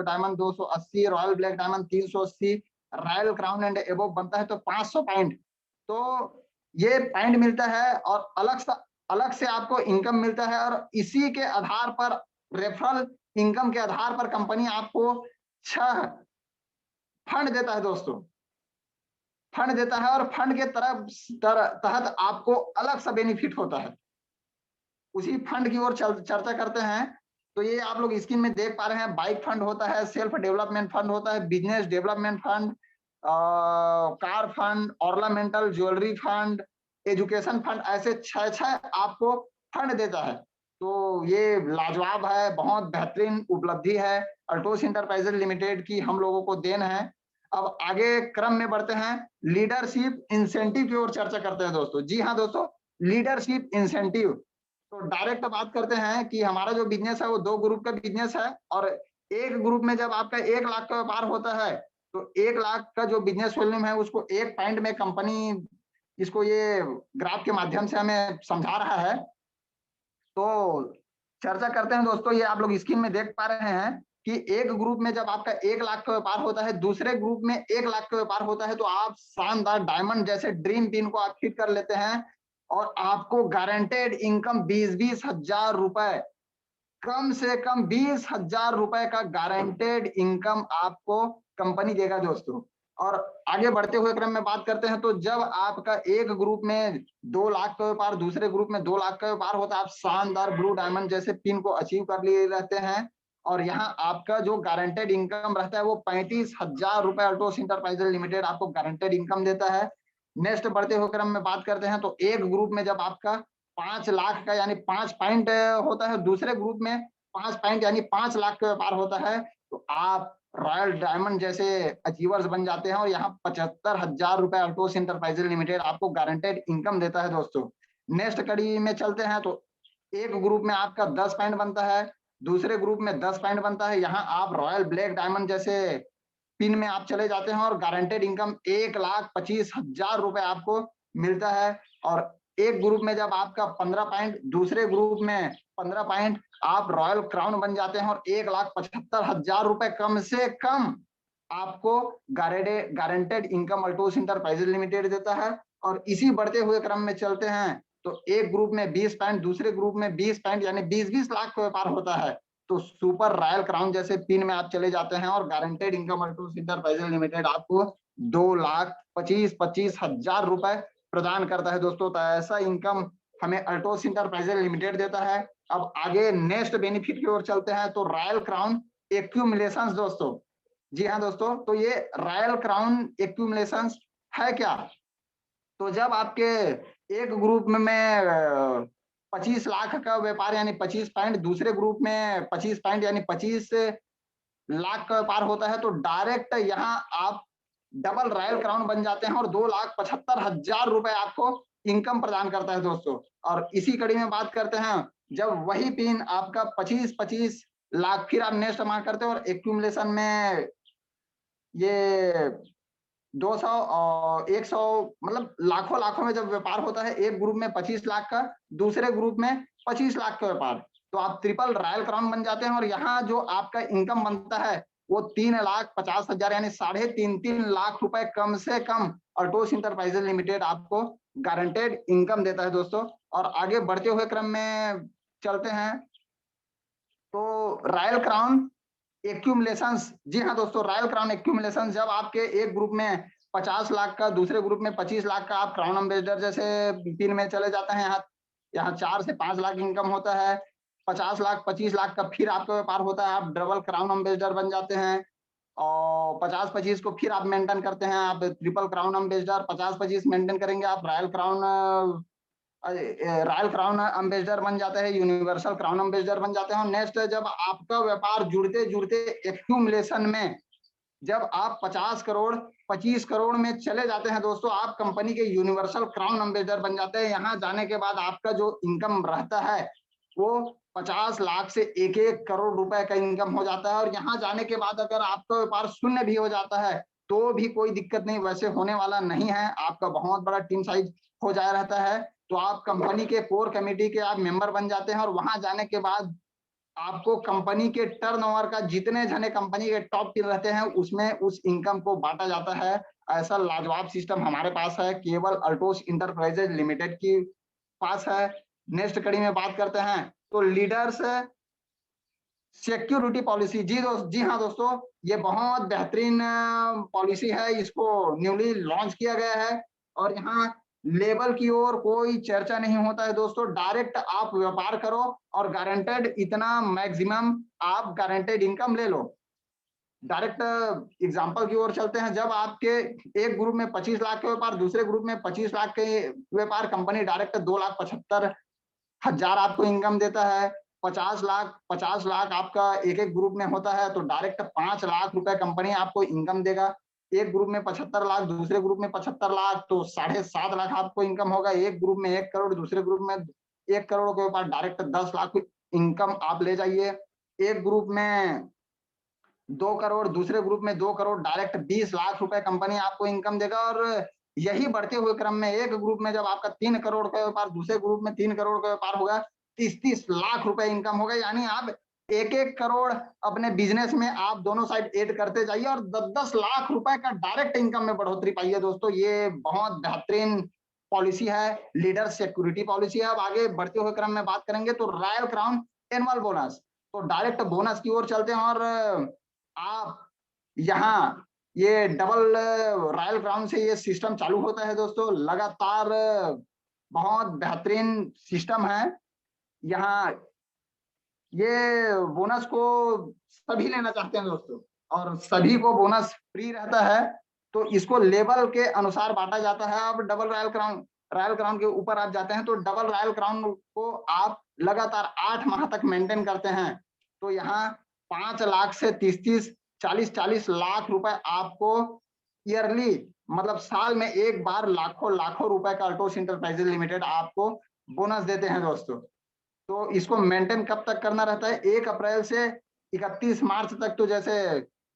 diamond 280, royal black diamond 380, royal crown and above बनता है तो 500 पॉइंट। तो ये पॉइंट मिलता है और अलग से आपको इनकम मिलता है और इसी के आधार पर रेफरल इनकम के आधार पर कंपनी आपको 6 फंड देता है दोस्तों। फंड देता है और फंड के तहत आपको अलग सा बेनिफिट होता है। उसी फंड की ओर चर्चा करते हैं। तो ये आप लोग स्क्रीन में देख पा रहे हैं, बाइक फंड होता है, सेल्फ डेवलपमेंट फंड होता है, business development fund, car fund, ornamental jewellery fund, education fund, ऐसे 6 आपको फंड देता है। तो ये लाजवाब है, बहुत बेहतरीन उपलब्धि है, अल्टोस इंटरप्राइजेज लिमिटेड की हम लोगों को देन है। अब आगे क्रम में बढ़ते हैं, लीडरशिप इंसेंटिव की ओर चर्चा करते हैं दोस्तों। जी हाँ दोस्तों, लीडरशिप इंसेंटिव। तो डायरेक्ट बात करते हैं कि हमारा जो बिजनेस है वो 2 ग्रुप का बिजनेस है और एक ग्रुप में जब आपका 1 लाख का व्यापार होता है तो 1 लाख का जो बिजनेस वॉल्यूम है उसको 1 पॉइंट में कंपनी इसको ये ग्राफ के माध्यम से हमें समझा रहा है। तो चर्चा करते हैं दोस्तों, ये आप लोग स्क्रीन में देख पा रहे हैं कि एक ग्रुप में जब आपका 1 लाख का व्यापार होता है, दूसरे ग्रुप में 1 लाख का व्यापार होता है तो आप शानदार डायमंड जैसे ड्रीम पिन को आप हिट कर लेते हैं और आपको गारंटेड इनकम 20-20 हजार रुपए, कम से कम 20 हजार रुपए का गारंटेड इनकम आपको कंपनी देगा दोस्तों। और आगे बढ़ते हुए क्रम में बात करते हैं तो जब आपका एक ग्रुप में 2 लाख का व्यापार, दूसरे ग्रुप में 2 लाख का व्यापार होता है, आप शानदार ब्लू डायमंड जैसे पिन को अचीव कर लिए रहते हैं और यहाँ आपका जो गारंटेड इनकम रहता है वो 35 हजार रुपए अल्टोस इंटरप्राइजेज लिमिटेड आपको गारंटेड इनकम देता है। नेक्स्ट बढ़ते हुए क्रम में बात करते हैं तो एक ग्रुप में जब आपका 5 लाख का यानी 5 पॉइंट होता है, दूसरे ग्रुप में 5 पॉइंट यानी 5 लाख का व्यापार होता है तो आप रॉयल डायमंड जैसे अचीवर्स बन जाते हैं और यहाँ 75 हजार रुपए अल्टोस इंटरप्राइजेज लिमिटेड आपको गारंटेड इनकम देता है दोस्तों। नेक्स्ट कड़ी में चलते हैं तो एक ग्रुप में आपका 10 पॉइंट बनता है, दूसरे ग्रुप में 10 पॉइंट बनता है, यहाँ आप रॉयल ब्लैक डायमंड जैसे पिन में आप चले जाते हैं और गारंटेड इनकम 1,25,000 रुपए आपको मिलता है। और एक ग्रुप में जब आपका 15 पॉइंट, दूसरे ग्रुप में 15 पॉइंट, आप रॉयल क्राउन बन जाते हैं और 1,75,000 रुपए कम से कम आपको guaranteed income Altos enterprises limited देता है। और इसी बढ़ते हुए क्रम में चलते हैं तो एक ग्रुप में 20 पॉइंट, दूसरे ग्रुप में 20 पॉइंट यानी 20-20 लाख का व्यापार होता है तो सुपर रॉयल क्राउन जैसे पिन में आप चले जाते हैं और guaranteed income Altos enterprises limited आपको 2,25,000 रुपए प्रदान करता है दोस्तों। तो ऐसा इनकम हमें अल्टोस इंटरप्राइजेज लिमिटेड देता है। अब आगे नेक्स्ट बेनिफिट की ओर चलते हैं तो रॉयल क्राउन एक्यूमुलेशंस दोस्तों। जी हाँ दोस्तों, तो ये रॉयल क्राउन एक्यूमुलेशंस है क्या? तो जब आपके एक ग्रुप में 25 लाख का व्यापार यानी 25 पॉइंट, दूसरे ग्रुप में 25 पॉइंट यानी 25 लाख का व्यापार होता है, तो डायरेक्ट यहाँ आप डबल रॉयल क्राउन बन जाते हैं और 2,75,000 रुपए आपको इनकम प्रदान करता है दोस्तों। और इसी कड़ी में बात करते हैं, जब वही पिन आपका 25-25 लाख, फिर आप नेक्स्ट मार्क करते हैं और एक्यूमुलेशन में ये 200 और 100 मतलब लाखों लाखों में जब व्यापार होता है, एक ग्रुप में 25 लाख का, दूसरे ग्रुप में 25 लाख का व्यापार, तो आप ट्रिपल रॉयल क्राउन बन जाते हैं। और यहाँ जो आपका इनकम बनता है वो 3,50,000 यानी 3.5 लाख रुपए कम से कम अल्टोस इंटरप्राइजेज लिमिटेड आपको गारंटेड इनकम देता है दोस्तों। और आगे बढ़ते हुए क्रम में चलते हैं, तो रॉयल क्राउन एक्यूमुलेशंस, जी हाँ दोस्तों, रॉयल क्राउन एक्यूमुलेशन, जब आपके एक ग्रुप में 50 लाख का, दूसरे ग्रुप में 25 लाख का, आप क्राउन एम्बेसडर जैसे पिन में चले जाते हैं, यहाँ यहाँ 4 से 5 लाख इनकम होता है, 50 लाख 25 लाख का फिर आपका व्यापार होता है, आप डबल क्राउन एम्बेसडर बन जाते हैं। और 50-25 को फिर आप मेंटेन करते हैं, आप ट्रिपल क्राउन एम्बेसडर, 50-25 मेंटेन करेंगे, आप रॉयल क्राउन एम्बेसडर बन जाते हैं, यूनिवर्सल क्राउन एम्बेसडर बन जाते हैं। नेक्स्ट, जब आपका व्यापार जुड़ते जुड़ते एक्यूमुलेशन में जब आप 50 करोड़ 25 करोड़ में चले जाते हैं दोस्तों, आप कंपनी के यूनिवर्सल क्राउन एम्बेसडर बन जाते हैं। यहाँ जाने के बाद आपका जो इनकम रहता है वो 50 लाख से 1-1 करोड़ रुपए का इनकम हो जाता है। और यहाँ जाने के बाद अगर आपका व्यापार शून्य भी हो जाता है तो भी कोई दिक्कत नहीं, वैसे होने वाला नहीं है, आपका बहुत बड़ा टीम साइज हो जाया रहता है। तो आप कंपनी के कोर कमेटी के आप मेंबर बन जाते हैं और वहां जाने के बाद आपको कंपनी के टर्नओवर का, जितने जने कंपनी के टॉप टीम रहते हैं उसमें उस इनकम को बांटा जाता है। ऐसा लाजवाब सिस्टम हमारे पास है, केवल अल्टोस इंटरप्राइजेज लिमिटेड की पास है। नेक्स्ट कड़ी में बात करते हैं, तो लीडर्स सिक्योरिटी पॉलिसी, जी हाँ दोस्तों, ये बहुत बेहतरीन पॉलिसी है, इसको न्यूली लॉन्च किया गया है। और यहाँ लेबल की ओर कोई चर्चा नहीं होता है दोस्तों, डायरेक्ट आप व्यापार करो और गारंटेड इतना मैक्सिमम आप गारंटेड इनकम ले लो। डायरेक्ट एग्जांपल की ओर चलते हैं, जब आपके एक ग्रुप में 25 लाख के व्यापार, दूसरे ग्रुप में 25 लाख के व्यापार, कंपनी डायरेक्ट 2,75,000 आपको इनकम देता है। 50 लाख आपका एक एक ग्रुप में होता है, तो डायरेक्ट 5 लाख रुपए कंपनी आपको इनकम देगा। एक ग्रुप में 75 लाख, दूसरे ग्रुप में 75 लाख, तो 7.5 लाख आपको इनकम होगा। एक ग्रुप में 1 करोड़, दूसरे ग्रुप में 1 करोड़ के ऊपर डायरेक्ट 10 लाख इनकम आप ले जाइए। एक ग्रुप में 2 करोड़, दूसरे ग्रुप में 2 करोड़, डायरेक्ट 20 लाख रुपए कंपनी आपको इनकम देगा। और यही बढ़ते हुए क्रम में एक ग्रुप में जब आपका 3 करोड़ का व्यापार, दूसरे ग्रुप में 3 करोड़ का व्यापार होगा, 30-30 लाख रुपए इनकम होगा। यानी आप 1-1 करोड़ अपने बिजनेस में आप दोनों साइड ऐड करते जाइए और 10-10 लाख रुपए का डायरेक्ट इनकम में बढ़ोतरी पाइए दोस्तों। ये बहुत बेहतरीन पॉलिसी है, लीडर सिक्योरिटी पॉलिसी है। अब आगे बढ़ते हुए क्रम में बात करेंगे, तो रॉयल क्राउन एनुअल बोनस, तो डायरेक्ट बोनस की ओर चलते हैं। और आप यहाँ ये डबल रॉयल क्राउन से ये सिस्टम चालू होता है दोस्तों, लगातार बहुत बेहतरीन सिस्टम है। यहाँ ये बोनस को सभी लेना चाहते हैं दोस्तों, और सभी को बोनस फ्री रहता है, तो इसको लेवल के अनुसार बांटा जाता है। अब डबल रॉयल क्राउन के ऊपर आप जाते हैं, तो डबल रॉयल क्राउन को आप लगातार 8 माह तक मेंटेन करते हैं, तो यहाँ 5 लाख से 30-30 40-40 लाख रुपए आपको ईयरली, मतलब साल में एक बार लाखों लाखों रुपए का अल्टोस इंटरप्राइजेज लिमिटेड आपको बोनस देते हैं दोस्तों। तो इसको मेंटेन कब तक करना रहता है? 1 अप्रैल से 31 मार्च तक। तो जैसे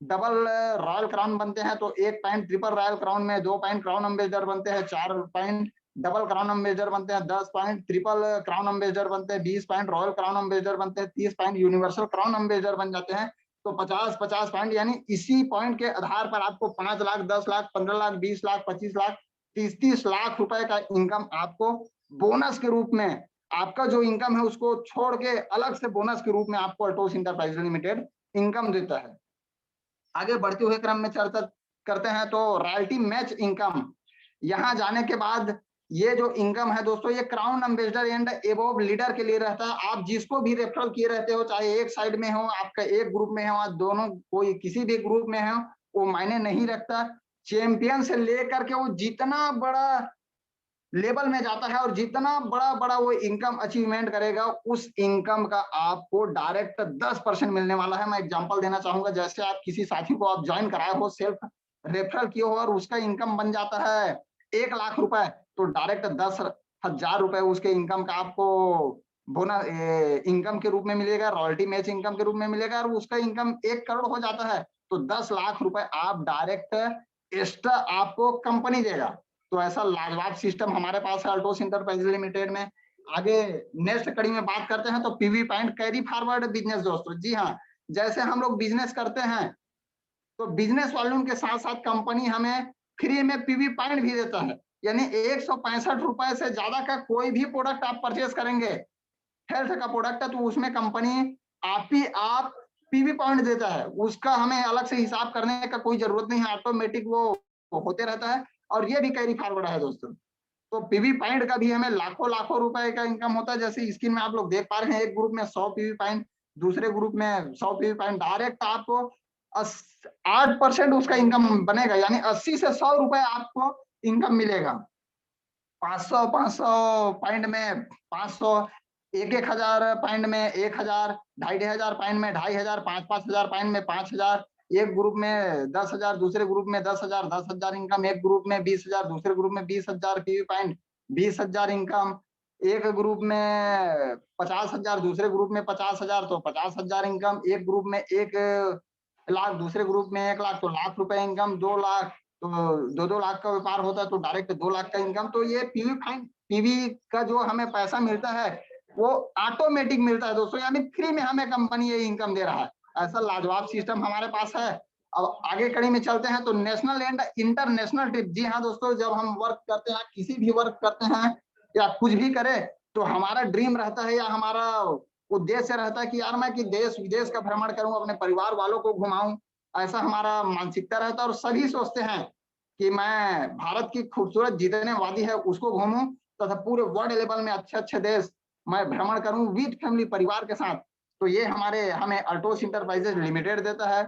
डबल रॉयल क्राउन बनते हैं तो 1 पॉइंट ट्रिपल रॉयल क्राउन में, 2 पॉइंट क्राउन एम्बेसडर बनते हैं, 4 पॉइंट डबल क्राउन एम्बेसडर बनते हैं, 10 पॉइंट ट्रिपल क्राउन एम्बेसडर बनते हैं, 20 पॉइंट रॉयल क्राउन एम्बेसडर बनते हैं, 30 पॉइंट यूनिवर्सल क्राउन एम्बेसडर बन जाते हैं। तो 50-50 पॉइंट, यानी इसी पॉइंट के आधार पर आपको 5 लाख, 10 लाख, 15 लाख, 20 लाख, 25 लाख, 30-30 लाख रुपए का इनकम आपको बोनस के रूप में, आपका जो इनकम है उसको छोड़ के अलग से बोनस के रूप में आपको अल्टोस इंटरप्राइजेज लिमिटेड इनकम देता है। आगे बढ़ते हुए क्रम में चर्चा करते हैं, तो रॉयल्टी मैच इनकम, यहां जाने के बाद ये जो इनकम है दोस्तों, ये crown ambassador and above leader के लिए रहता है। आप जिसको भी रेफरल किए रहते हो, चाहे एक साइड में हो, आपका एक ग्रुप में हो, दोनों कोई किसी भी ग्रुप में हो, वो मायने नहीं रखता। चैंपियन से लेकर के वो जितना बड़ा लेवल में जाता है और जितना बड़ा बड़ा वो इनकम अचीवमेंट करेगा, उस इनकम का आपको डायरेक्ट 10% मिलने वाला है। मैं एग्जांपल देना चाहूंगा, जैसे आप किसी साथी को आप ज्वाइन कराए हो, सेल्फ रेफरल किए हो और उसका इनकम बन जाता है 1 लाख रुपए, तो डायरेक्ट 10,000 रुपए उसके इनकम का आपको बोनस इनकम के रूप में मिलेगा, रॉयल्टी मैच इनकम के रूप में मिलेगा, और उसका इनकम 1 करोड़ हो जाता है तो 10 लाख रुपए आप डायरेक्ट एक्स्ट्रा आपको कंपनी देगा। तो ऐसा लाजवाब सिस्टम हमारे पास है अल्टोस इंटरप्राइजेज लिमिटेड में। आगे नेक्स्ट कड़ी में बात करते हैं तो PV point carry forward business दोस्तों। जी हाँ, जैसे हम लोग बिजनेस करते हैं तो बिजनेस वॉल्यूम के साथ साथ कंपनी हमें फ्री में पीवी पॉइंट भी देता है। यानी 165 रुपए से ज्यादा का कोई भी प्रोडक्ट आप परचेज करेंगे, हेल्थ का प्रोडक्ट है, तो उसमें कंपनी आप पीवी पॉइंट देता है। उसका हमें अलग से हिसाब करने का कोई जरूरत नहीं है, ऑटोमेटिक वो होते रहता है। और ये भी कैरी फॉरवर्ड है दोस्तों। तो पीवी पॉइंट का भी हमें लाखों लाखों रुपए का इनकम होता है। जैसे स्क्रीन में आप लोग देख पा रहे हैं, एक ग्रुप में 100 पीवी पॉइंट, दूसरे ग्रुप में 100 पीवी पॉइंट, डायरेक्ट आपको 8% उसका इनकम बनेगा। यानी 80 से 100 रुपए आपको इनकम मिलेगा। 500 पॉइंट में 500, 1,000 पॉइंट में 1,000, 2,500 पॉइंट में 2,500, 5,000 पॉइंट में 5,000, एक ग्रुप में 10,000, दूसरे ग्रुप में 10,000, 10,000 इनकम, एक ग्रुप में 20,000, दूसरे ग्रुप में 20,000 पीवी पॉइंट, 20,000 इनकम, एक ग्रुप में 50,000, दूसरे ग्रुप में 50,000, तो 50,000 इनकम, एक ग्रुप में 1,00,000, दूसरे ग्रुप में 1,00,000, तो लाख रुपए इनकम, 2,00,000, तो 2-2 लाख का व्यापार होता है तो डायरेक्ट 2 लाख का इनकम। तो ये पीवी का जो हमें पैसा मिलता है वो ऑटोमेटिक मिलता है दोस्तों, यानी फ्री में हमें कंपनी ये इनकम दे रहा है। ऐसा लाजवाब सिस्टम हमारे पास है। अब आगे कड़ी में चलते हैं तो नेशनल एंड इंटरनेशनल ट्रिप। जी हाँ दोस्तों, जब हम वर्क करते हैं, किसी भी वर्क करते हैं या कुछ भी करें, तो हमारा ड्रीम रहता है या हमारा उद्देश्य रहता है कि यार मैं कि देश विदेश का भ्रमण करूं, अपने परिवार वालों को घुमाऊं। ऐसा हमारा मानसिकता रहता है और सभी सोचते हैं कि मैं भारत की खूबसूरत जितने वादी है उसको घूमूं, तथा पूरे वर्ल्ड लेवल में अच्छे अच्छे देश मैं भ्रमण करूं विद फैमिली, परिवार के साथ। तो ये हमें अल्टोस इंटरप्राइजेज लिमिटेड देता है।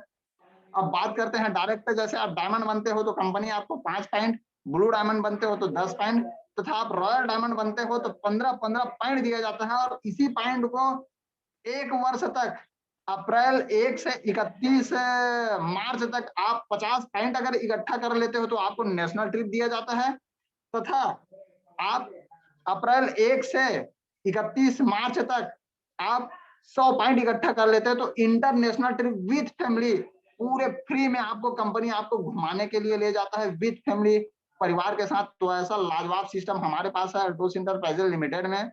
अब बात करते हैं डायरेक्ट, जैसे आप डायमंड बनते हो तो कंपनी आपको 5 पॉइंट, ब्लू डायमंड बनते हो तो 10 पॉइंट, तथा आप रॉयल डायमंड बनते हो तो 15-15 पॉइंट दिया जाता है। और इसी पॉइंट को 1 वर्ष तक, अप्रैल 1 से 31 मार्च तक आप 50 पॉइंट अगर इकट्ठा कर लेते हो तो आपको नेशनल ट्रिप दिया जाता है। तथा आप अप्रैल 1 से 31 मार्च तक आप 100 पॉइंट इकट्ठा कर लेते हैं तो इंटरनेशनल ट्रिप विद फैमिली पूरे फ्री में आपको कंपनी आपको घुमाने के लिए ले जाता है विद फैमिली, परिवार के साथ। तो ऐसा लाजवाब सिस्टम हमारे पास है अल्टोस इंटरप्राइजेज लिमिटेड में।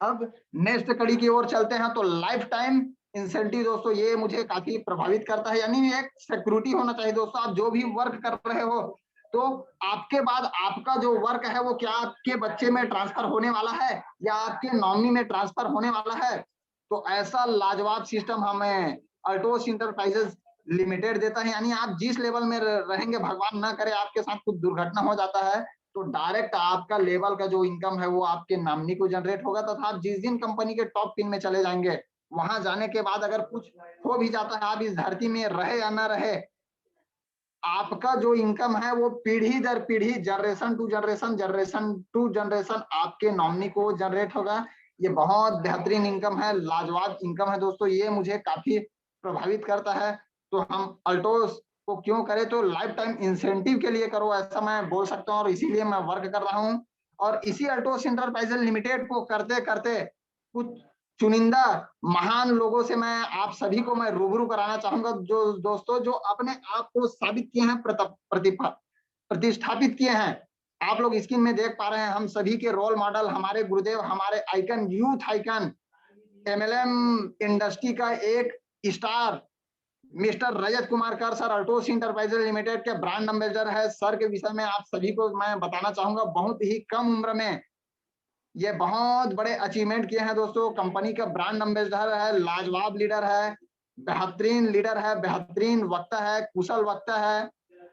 अब नेक्स्ट कड़ी की ओर चलते हैं तो लाइफ टाइम इंसेंटिव दोस्तों, ये मुझे काफी प्रभावित करता है। यानी एक सिक्योरिटी होना चाहिए दोस्तों। आप जो भी वर्क कर रहे हो तो आपके बाद आपका जो वर्क है वो क्या आपके बच्चे में ट्रांसफर होने वाला है या आपके नॉमिनी में ट्रांसफर होने वाला है। तो ऐसा लाजवाब सिस्टम हमें अल्टोस इंटरप्राइजेज लिमिटेड देता है। यानी आप जिस लेवल में रहेंगे, भगवान ना करे आपके साथ कुछ दुर्घटना हो जाता है, तो डायरेक्ट आपका लेवल का जो इनकम है वो आपके नॉमिनी को जनरेट होगा। तथा आप जिस दिन कंपनी के टॉप पिन में चले जाएंगे, वहां जाने के बाद अगर कुछ हो भी जाता है, आप इस धरती में रहे या ना रहे, आपका जो इनकम है वो पीढ़ी दर पीढ़ी, generation to generation, generation to generation आपके नॉमिनी को जनरेट होगा। ये बहुत बेहतरीन इनकम है, लाजवाब इनकम है दोस्तों। ये मुझे काफी प्रभावित करता है। तो हम अल्टोस को क्यों करें, तो लाइफ टाइम इंसेंटिव के लिए करो, ऐसा मैं बोल सकता हूँ। और इसीलिए मैं वर्क कर रहा हूँ। और इसी अल्टोस इंटरप्राइजेज लिमिटेड को करते करते कुछ चुनिंदा महान लोगों से मैं आप सभी को मैं रूबरू कराना चाहूंगा, जो दोस्तों जो अपने आप को साबित किए हैं, प्रतिष्ठापित किए हैं। आप लोग स्क्रीन में देख पा रहे हैं, हम सभी के रोल मॉडल, हमारे गुरुदेव, हमारे icon, youth icon, MLM industry का एक स्टार मिस्टर रजत कुमार कर सर अल्टोस इंटरप्राइजेज लिमिटेड के ब्रांड एम्बेसडर है। सर के विषय में आप सभी को मैं बताना चाहूंगा, बहुत ही कम उम्र में ये बहुत बड़े अचीवमेंट किए हैं दोस्तों। कंपनी का ब्रांड एम्बेसडर है, लाजवाब लीडर है, बेहतरीन लीडर है, बेहतरीन वक्ता है, कुशल वक्ता है।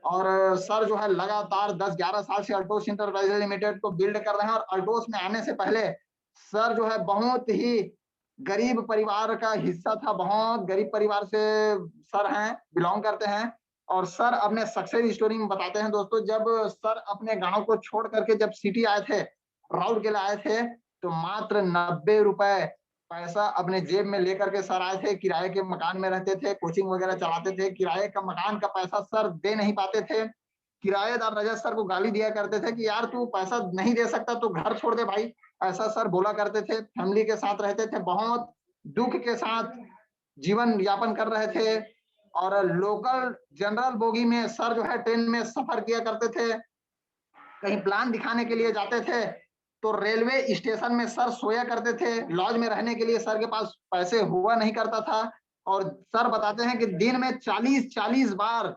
और सर जो है लगातार 10-11 साल से अल्टोस इंटरप्राइजेज लिमिटेड को बिल्ड कर रहे हैं। और अल्टोस में आने से पहले सर जो है बहुत ही गरीब परिवार का हिस्सा था, बहुत गरीब परिवार से सर हैं, बिलोंग करते हैं। और सर अपने सक्सेस स्टोरी में बताते हैं दोस्तों, जब सर अपने गांव को छोड़ करके जब सिटी आए थे, राउरकेला आए थे, तो मात्र 90 रुपए पैसा अपने जेब में लेकर के सर आए थे। किराए के मकान में रहते थे, कोचिंग वगैरह चलाते थे, किराए का मकान का पैसा सर दे नहीं पाते थे। किराएदार रजत सर को गाली दिया करते थे कि यार तू पैसा नहीं दे सकता तो घर छोड़ दे भाई, ऐसा सर बोला करते थे। फैमिली के साथ रहते थे, बहुत दुख के साथ जीवन यापन कर रहे थे। और लोकल जनरल बोगी में सर जो है ट्रेन में सफर किया करते थे। कहीं प्लान दिखाने के लिए जाते थे तो रेलवे स्टेशन में सर सोया करते थे। लॉज में रहने के लिए सर के पास पैसे हुआ नहीं करता था। और सर बताते हैं कि दिन में 40-40 बार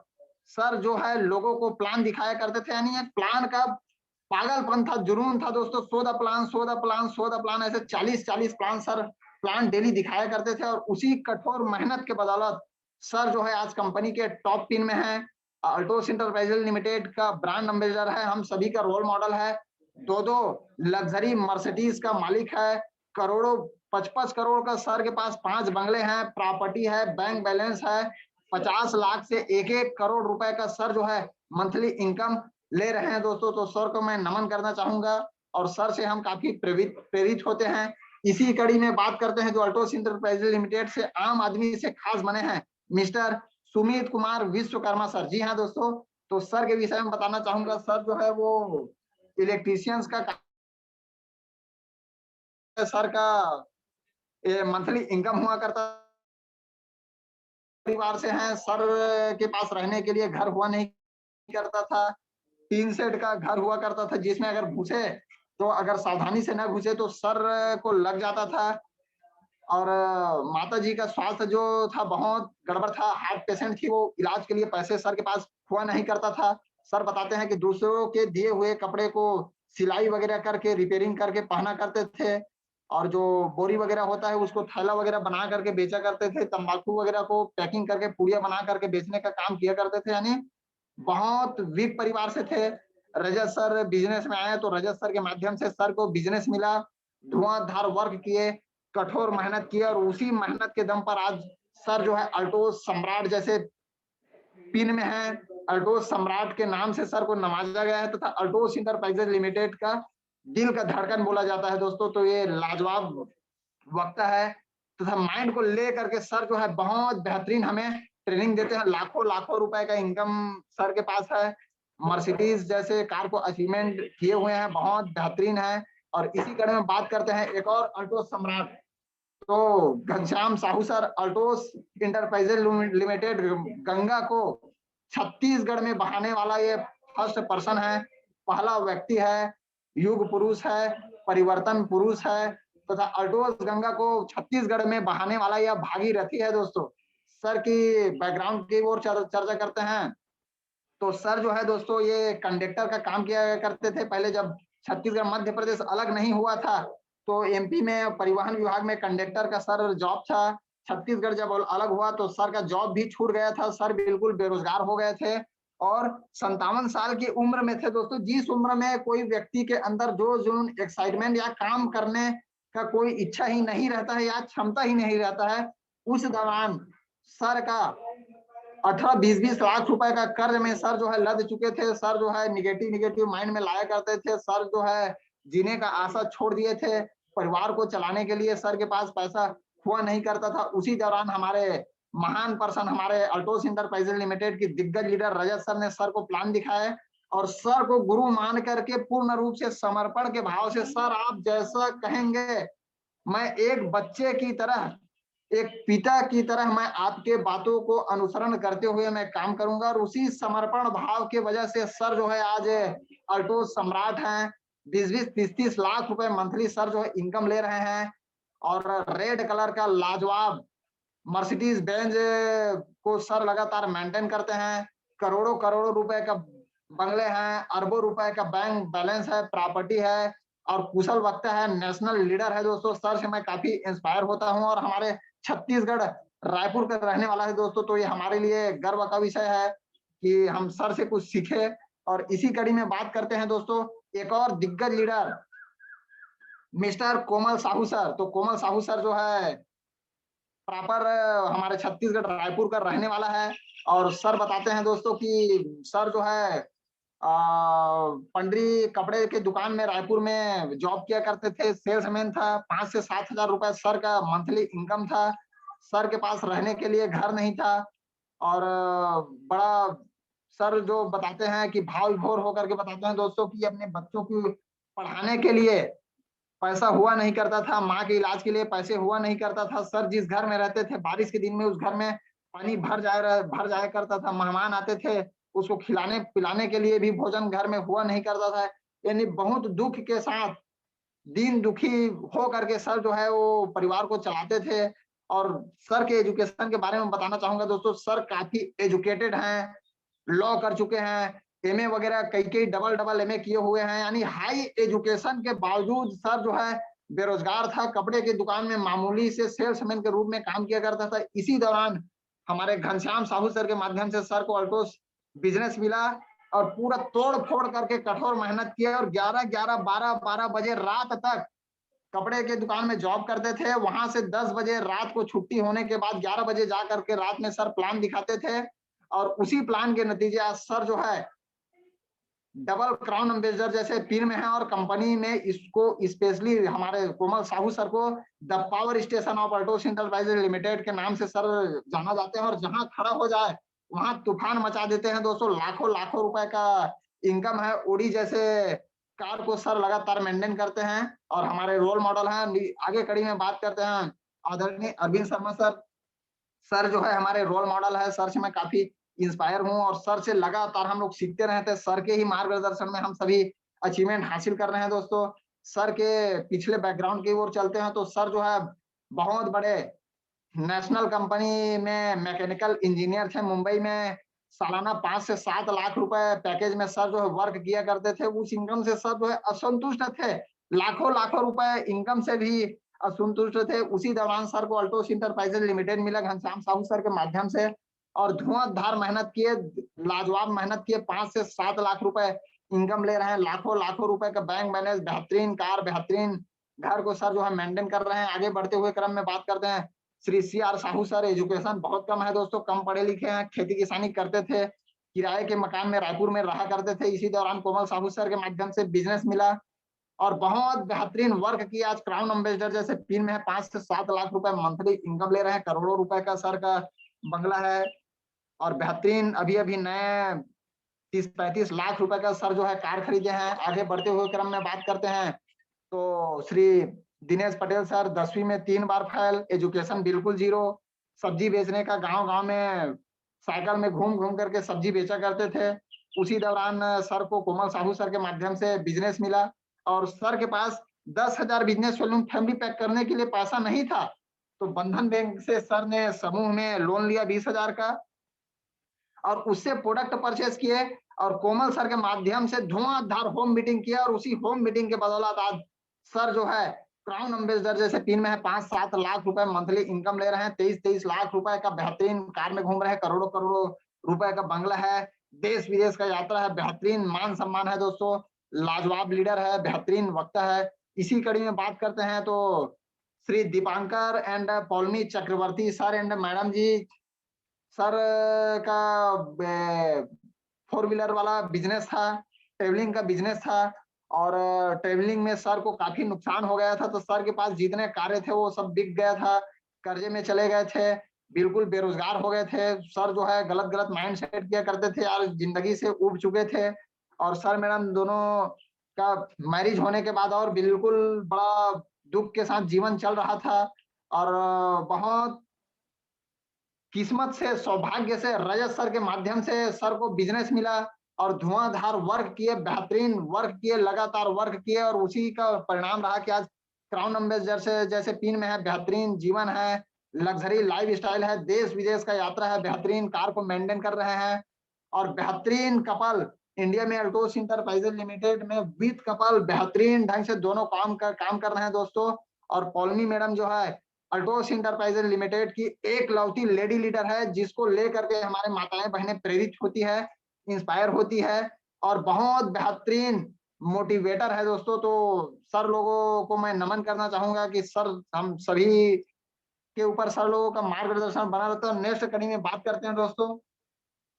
सर जो है लोगों को प्लान दिखाया करते थे। यानी एक प्लान का पागलपन था, जुनून था दोस्तों। So the plan, so the plan, so the plan, ऐसे 40-40 प्लान सर प्लान डेली दिखाया करते थे। और उसी कठोर मेहनत के बदौलत सर जो है आज कंपनी के टॉप पिन में है। अल्टोस इंटरप्राइजेज लिमिटेड का ब्रांड एम्बेसडर है, हम सभी का रोल मॉडल है। 2-2 लग्जरी मर्सिडीज का मालिक है। करोड़ों 55 करोड़ का सर के पास 5 बंगले हैं, प्रॉपर्टी है, बैंक बैलेंस है। 50 लाख से 1-1 करोड़ रुपए का सर जो है मंथली इनकम ले रहे हैं दोस्तों। तो सर को मैं नमन करना चाहूंगा और सर से हम काफी प्रेरित होते हैं। इसी कड़ी में बात करते हैं जो अल्टोस इंटरप्राइजेज लिमिटेड से आम आदमी से खास बने हैं, मिस्टर सुमित कुमार विश्वकर्मा सर। जी हाँ दोस्तों, तो सर के विषय में बताना चाहूंगा। सर जो है वो इलेक्ट्रीशियंस का सर का मंथली इनकम हुआ करता, परिवार से हैं। सर के पास रहने के लिए घर हुआ नहीं करता था। टीन शेड का घर हुआ करता था जिसमें अगर घुसे तो अगर सावधानी से न घुसे तो सर को लग जाता था। और माता जी का स्वास्थ्य जो था बहुत गड़बड़ था, हार्ट पेशेंट थी, वो इलाज के लिए पैसे सर के पास हुआ नहीं करता था। सर बताते हैं कि दूसरों के दिए हुए कपड़े को सिलाई वगैरह करके रिपेयरिंग करके पहना करते थे। और जो बोरी वगैरह होता है उसको थैला वगैरह बना करके बेचा करते थे। तंबाकू वगैरह को पैकिंग करके पुड़िया बना करके बेचने का काम किया करते थे। यानी बहुत वीक परिवार से थे। रजत सर बिजनेस में आए तो रजत सर के माध्यम से सर को बिजनेस मिला। धुआंधार वर्क किए, कठोर मेहनत की और उसी मेहनत के दम पर आज सर जो है अल्टोस सम्राट जैसे पिन में है। अल्टोस सम्राट के नाम से सर को नवाजा गया है तथा अल्टोस इंटरप्राइजेज लिमिटेड का दिल का धड़कन बोला जाता है दोस्तों। तो ये लाजवाब वक्ता है तथा माइंड को ले करके सर जो है बहुत बेहतरीन हमें ट्रेनिंग देते हैं। लाखों लाखों रुपए का इनकम सर के पास है। मर्सिडीज जैसे कार को अचीवमेंट किए हुए हैं, बहुत बेहतरीन है। और इसी कड़े में बात करते हैं एक और अल्टोस सम्राट, तो Ghanshyam Sahu sir. Altos enterprises limited Ganga को छत्तीसगढ़ में बहाने वाला ये फर्स्ट पर्सन है, पहला व्यक्ति है, युग पुरुष है, परिवर्तन पुरुष है तथा अल्टोस गंगा को छत्तीसगढ़ में बहाने वाला यह भागीरथी है दोस्तों। सर की बैकग्राउंड की ओर चर्चा करते हैं तो सर जो है दोस्तों ये कंडक्टर का काम किया करते थे। पहले जब छत्तीसगढ़ मध्य प्रदेश अलग नहीं हुआ था तो एमपी में परिवहन विभाग में कंडक्टर का सर जॉब था। छत्तीसगढ़ जब अलग हुआ तो सर का जॉब भी छूट गया था, सर बिल्कुल बेरोजगार हो गए थे। और 57 साल की उम्र में थे दोस्तों। जिस उम्र में कोई व्यक्ति के अंदर जो जुनून, एक्साइटमेंट या काम करने का कोई इच्छा ही नहीं रहता है या क्षमता ही नहीं रहता है, उस दौरान सर का 18-20 लाख रुपए का कर्ज में सर जो है लद चुके थे। सर जो है निगेटिव माइंड में लाया करते थे। सर जो है जीने का आशा छोड़ दिए थे। परिवार को चलाने के लिए सर के पास पैसा हुआ नहीं करता था। उसी दौरान हमारे महान पर्सन, हमारे अल्टोस इंटरप्राइजेज लिमिटेड की दिग्गज लीडर रजत सर ने सर को प्लान दिखाया और सर को गुरु मान करके पूर्ण रूप से समर्पण के भाव से, सर आप जैसा कहेंगे मैं एक बच्चे की तरह, एक पिता की तरह मैं आपके बातों को अनुसरण करते हुए मैं काम करूंगा। और उसी समर्पण भाव की वजह से सर जो है आज अल्टोस सम्राट हैं। 20-20, 30-30 लाख रुपए मंथली सर जो है इनकम ले रहे हैं। और रेड कलर का लाजवाब मर्सिडीज बेंज को सर लगातार मेंटेन करते हैं। करोड़ों करोड़ों रुपए का बंगले हैं, अरबों रुपए का बैंक बैलेंस है, प्रॉपर्टी है और कुशल वक्ता है, नेशनल लीडर है दोस्तों। सर से मैं काफी इंस्पायर होता हूं और हमारे छत्तीसगढ़ रायपुर का रहने वाला है दोस्तों, तो ये हमारे लिए गर्व का विषय है। कि हम सर से कुछ सीखे। और इसी कड़ी में बात करते हैं दोस्तों एक और दिग्गज लीडर मिस्टर कोमल साहू सर। तो कोमल साहू सर जो है प्रॉपर हमारे छत्तीसगढ़ रायपुर का रहने वाला है। और सर बताते हैं दोस्तों कि सर जो है पंडरी कपड़े के दुकान में रायपुर में जॉब किया करते थे, सेल्समैन था। 5 से 7 हजार रुपए सर का मंथली इनकम था। सर के पास रहने के लिए घर नहीं था। और बड़ा सर जो बताते हैं कि भाव विभोर होकर के बताते हैं दोस्तों कि अपने बच्चों की पढ़ाने के लिए पैसा हुआ नहीं करता था, माँ के इलाज के लिए पैसे हुआ नहीं करता था। सर जिस घर में रहते थे बारिश के दिन में उस घर में पानी भर जाया करता था। मेहमान आते थे उसको खिलाने पिलाने के लिए भी भोजन घर में हुआ नहीं करता था। यानी बहुत दुख के साथ दीन दुखी हो करके सर जो है वो परिवार को चलाते थे। और सर के एजुकेशन के बारे में बताना चाहूंगा दोस्तों, सर काफी एजुकेटेड हैं, लॉ कर चुके हैं, एमए वगैरह कई कई डबल डबल एमए किए हुए हैं। यानी हाई एजुकेशन के बावजूद सर जो है बेरोजगार था, कपड़े की दुकान में मामूली से सेल्समैन के रूप में काम किया करता था। इसी दौरान हमारे घनश्याम साहू सर के माध्यम से सर को अल्टोस बिजनेस मिला और पूरा तोड़ फोड़ करके कठोर मेहनत किया और 11 11 12 12 बजे रात तक कपड़े के दुकान में जॉब करते थे। वहां से 10 बजे रात को छुट्टी होने के बाद 11 बजे जा करके रात में सर प्लान दिखाते थे। और उसी प्लान के नतीजे आज सर जो है डबल क्राउन एम्बेसडर जैसे पीर में है। और कंपनी में इसको स्पेशली हमारे कोमल साहू सर को the power station of Altos enterprises limited के नाम से सर जाना जाते हैं। और जहां खड़ा हो जाए वहां तूफान मचा देते हैं दोस्तों। लाखों लाखों रुपए का इनकम है। ओडी जैसे कार को सर लगातार मेंटेन करते हैं और हमारे रोल मॉडल हैं। आगे कड़ी में बात करते हैं आदरणीय अरविंद शर्मा सर। सर जो है हमारे रोल मॉडल है। सर से मैं काफी इंस्पायर हूँ और सर से लगातार हम लोग सीखते रहते हैं। सर के ही मार्गदर्शन में हम सभी अचीवमेंट हासिल कर रहे हैं दोस्तों। सर के पिछले बैकग्राउंड की ओर चलते हैं तो सर जो है बहुत बड़े नेशनल कंपनी में मैकेनिकल इंजीनियर थे मुंबई में। सालाना 5 से 7 लाख रुपए पैकेज में सर जो है वर्क किया करते थे। उस इनकम से सर जो है असंतुष्ट थे, लाखों लाखों रुपए इनकम से भी असंतुष्ट थे। उसी दौरान सर को अल्टोस इंटरप्राइजेज लिमिटेड मिला घनश्याम साहू सर के माध्यम से। और धुआंधार मेहनत किए, लाजवाब मेहनत किए, 5 से 7 लाख रुपए इनकम ले रहे हैं। लाखों लाखों रुपए का बैंक बैलेंस, बेहतरीन कार, बेहतरीन घर को सर जो है मेंटेन कर रहे हैं। आगे बढ़ते हुए क्रम में बात करते हैं Shri C R Sahu sir. Education बहुत कम है दोस्तों, कम पढ़े लिखे हैं, खेती किसानी करते थे, किराए के मकान में रायपुर में रहा करते थे। इसी दौरान कोमल साहू सर के माध्यम से बिजनेस मिला और बहुत बेहतरीन वर्क किया। आज क्राउन एम्बेसडर जैसे पिन में है, 5 से 7 लाख रुपए मंथली इनकम ले रहे हैं। करोड़ों रुपए का सर का बंगला है और बेहतरीन अभी अभी नए 30 35 लाख रुपए का सर जो है कार खरीदे हैं। आगे बढ़ते हुए क्रम में बात करते हैं तो श्री दिनेश पटेल सर 10वीं में 3 बार फेल, एजुकेशन बिल्कुल जीरो। सब्जी बेचने का गांव गांव में साइकिल में घूम घूम करके सब्जी बेचा करते थे। उसी दौरान सर को कोमल साहू सर के माध्यम से बिजनेस मिला और सर के पास 10,000 बिजनेस फैमिली पैक करने के लिए पैसा नहीं था। तो बंधन बैंक से सर ने समूह में लोन लिया 20,000 का और उससे प्रोडक्ट परचेस किए और कोमल सर के माध्यम से धुआंधार होम मीटिंग किया। और उसी होम मीटिंग के बदौलत आज सर जो है क्राउन एम्बेसडर जैसे पिन में है, 5 7 लाख रुपए मंथली इनकम ले रहे हैं। 23 23 लाख रुपए का बेहतरीन कार में घूम रहे हैं। करोड़ों करोड़ों रुपए का बंगला है। देश विदेश का यात्रा है। बेहतरीन मान सम्मान है दोस्तों। लाजवाब लीडर है, बेहतरीन वक्ता है। इसी कड़ी में बात करते हैं तो Shri Dipankar and Paulami Chakraborty sir and madam ji. Sir का 4 व्हीलर वाला बिजनेस था, ट्रेवलिंग का बिजनेस था। और ट्रेवलिंग में सर को काफी नुकसान हो गया था तो सर के पास जितने कार्य थे वो सब बिक गया था, कर्जे में चले गए थे, बिल्कुल बेरोजगार हो गए थे। सर जो है गलत गलत माइंड सेट किया करते थे और जिंदगी से उब चुके थे। और सर मैडम दोनों का मैरिज होने के बाद और बिल्कुल बड़ा दुख के साथ जीवन चल रहा था। और बहुत किस्मत से, सौभाग्य से रजत सर के माध्यम से सर को बिजनेस मिला और धुआंधार वर्क किए, बेहतरीन वर्क किए, लगातार वर्क किए। और उसी का परिणाम रहा कि आज क्राउन एम्बेसडर से जैसे पिन में है, बेहतरीन जीवन है, लग्जरी लाइफ स्टाइल है, देश विदेश का यात्रा है, बेहतरीन कार को मेंटेन कर रहे हैं। और बेहतरीन कपल इंडिया में अल्टोस इंटरप्राइजेज लिमिटेड में विद कपल बेहतरीन ढंग से दोनों काम कर रहे हैं दोस्तों। और पौलमी मैडम जो है अल्टोस इंटरप्राइजेज लिमिटेड की एक लौती लेडी लीडर है, जिसको लेकर के हमारे माताएं बहनें प्रेरित होती है, इंस्पायर होती है और बहुत बेहतरीन मोटिवेटर है दोस्तों। तो सर लोगों को मैं नमन करना चाहूंगा कि सर हम सभी के ऊपर सर लोगों का मार्गदर्शन बना रहता है। नेक्स्ट कड़ी में बात करते हैं दोस्तों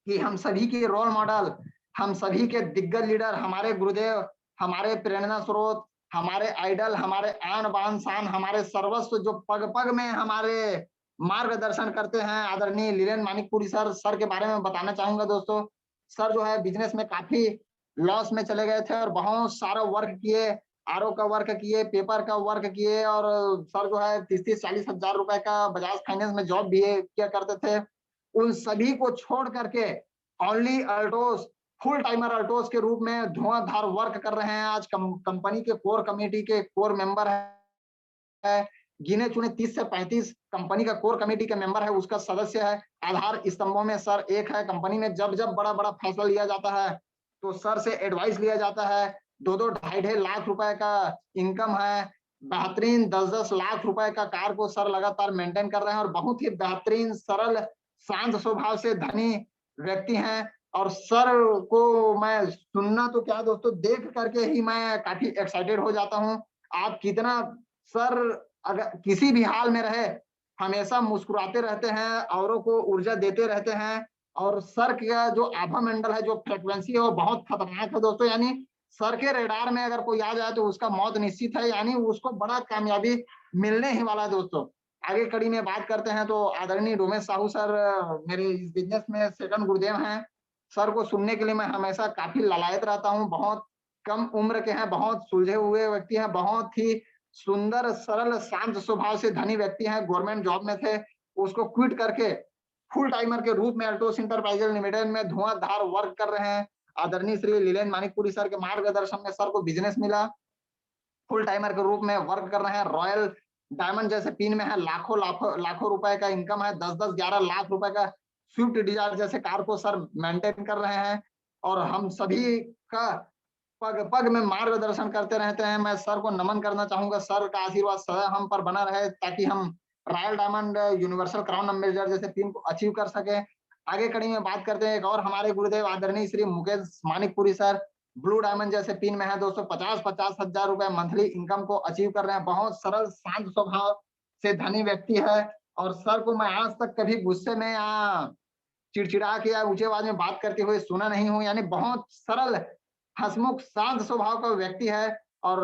कि हम सभी के रोल मॉडल, हम सभी के दिग्गज लीडर, हमारे गुरुदेव, हमारे प्रेरणा स्रोत, हमारे आइडल, हमारे आन बान शान, हमारे सर्वस्व, जो पग पग में हमारे मार्गदर्शन करते हैं, आदरणीय लीलेन मानिकपुरी सर। सर के बारे में बताना चाहूंगा दोस्तों। सर जो है बिजनेस में काफी लॉस में चले गए थे और बहुत सारा वर्क किए, आरओ का वर्क किए, पेपर का वर्क किए, और सर जो है 30-40 हजार रुपए का बजाज फाइनेंस में जॉब भी किया करते थे। उन सभी को छोड़ करके only Altos, full timer Altos के रूप में धुआंधार वर्क कर रहे हैं। आज कंपनी के कोर कमेटी के कोर मेंबर है, गिने चुने 30 से 35 कंपनी का कोर कमेटी का मेंबर है, उसका सदस्य है। आधार स्तंभों में सर एक है। कंपनी में जब जब बड़ा बड़ा फैसला लिया जाता है तो सर से एडवाइस लिया जाता है। 2-2 ढाई लाख रुपए का इनकम है। बेहतरीन 10-10 लाख रुपए का कार को सर लगातार मेंटेन कर रहे हैं और बहुत ही बेहतरीन सरल शांत स्वभाव से धनी व्यक्ति हैं। और सर को मैं सुनना तो क्या दोस्तों, देख करके ही मैं काफी एक्साइटेड हो जाता हूँ। आप कितना सर अगर किसी भी हाल में रहे, हमेशा मुस्कुराते रहते हैं, औरों को ऊर्जा देते रहते हैं। और सर का जो आभा मंडल है, जो फ्रिक्वेंसी है, वो बहुत खतरनाक है दोस्तों। यानी सर के रेडार में अगर कोई आ जाए तो उसका मौत निश्चित है, यानी उसको बड़ा कामयाबी मिलने ही वाला है दोस्तों। आगे कड़ी में बात करते हैं तो आदरणीय डोमेश साहू सर मेरे इस बिजनेस में सेकंड गुरुदेव हैं। सर को सुनने के लिए मैं हमेशा काफी ललायत रहता हूँ। बहुत कम उम्र के हैं, बहुत सुलझे हुए व्यक्ति हैं, बहुत ही सुंदर सरल शांत स्वभाव से धनी व्यक्ति हैं। गवर्नमेंट जॉब में थे, उसको क्विट करके फुल टाइमर के रूप में अल्टोस इंटरप्राइजेज लिमिटेड में धुआंधार वर्क कर रहे हैं। आदरणीय श्री लीलेन मानिकपुरी सर के मार्गदर्शन में सर को बिजनेस मिला, फुल टाइमर के रूप में वर्क कर रहे हैं। रॉयल डायमंड जैसे पिन में है, लाखों लाखों लाखों रुपए का इनकम है। 10-10 11 लाख रुपए का स्विफ्ट डिजायर जैसे कार को सर मेंटेन कर रहे हैं और हम सभी का पग पग में मार्गदर्शन करते रहते हैं। मैं सर को नमन करना चाहूंगा। सर का आशीर्वाद सदा हम पर बना रहे ताकि हम royal diamond universal crown ambassador जैसे पिन को अचीव कर सके। आगे कड़ी में बात करते हैं एक और हमारे गुरुदेव आदरणीय Shri Mukesh Manikpuri sir, blue diamond जैसे पिन में है दोस्तों। 50-50 हजार रुपए मंथली इनकम को अचीव कर रहे हैं। बहुत सरल शांत स्वभाव से धनी व्यक्ति है। और सर को मैं आज तक कभी गुस्से में या चिड़चिड़ा के या ऊंचे आवाज में बात करते हुए सुना नहीं हूं। यानी बहुत सरल, हंसमुख, शांत स्वभाव का व्यक्ति है। और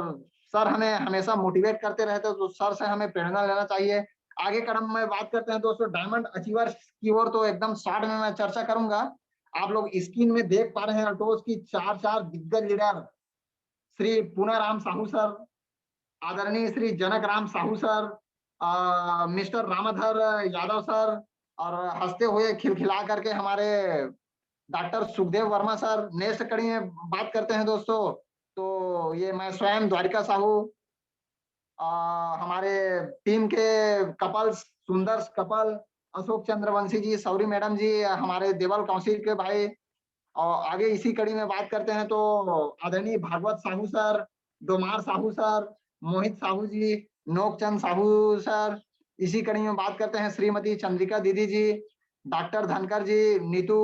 सर हमें हमेशा मोटिवेट करते रहते हैं, तो सर से हमें प्रेरणा लेना चाहिए। आगे क्रम में बात करते हैं दोस्तों डायमंड अचीवर्स की ओर, तो एकदम शॉर्ट में मैं चर्चा करूंगा। आप लोग स्क्रीन में देख पा रहे हैं अल्टोस की 4 दिग्गज लीडर, श्री पूनाराम साहू सर, आदरणीय Shri Janak Ram Sahu sir, mister Ramadhar Yadav sir, और हंसते हुए खिलखिला करके हमारे doctor Sukhdev Verma sir. Next कड़ी में बात करते हैं दोस्तों तो ये मैं स्वयं द्वारिका साहू, हमारे टीम के कपल्स, सुंदर कपल, अशोक चंद्रवंशी जी, सौरी मैडम जी, हमारे देवल काउंसिल के भाई। और आगे इसी कड़ी में बात करते हैं तो आदरणीय Bhagwat Sahu sir, Domar Sahu sir, Mohit Sahu ji, Nokchand Sahu sir. इसी कड़ी में बात करते हैं श्रीमती चंद्रिका दीदी जी, डॉक्टर धनकर जी, नीतू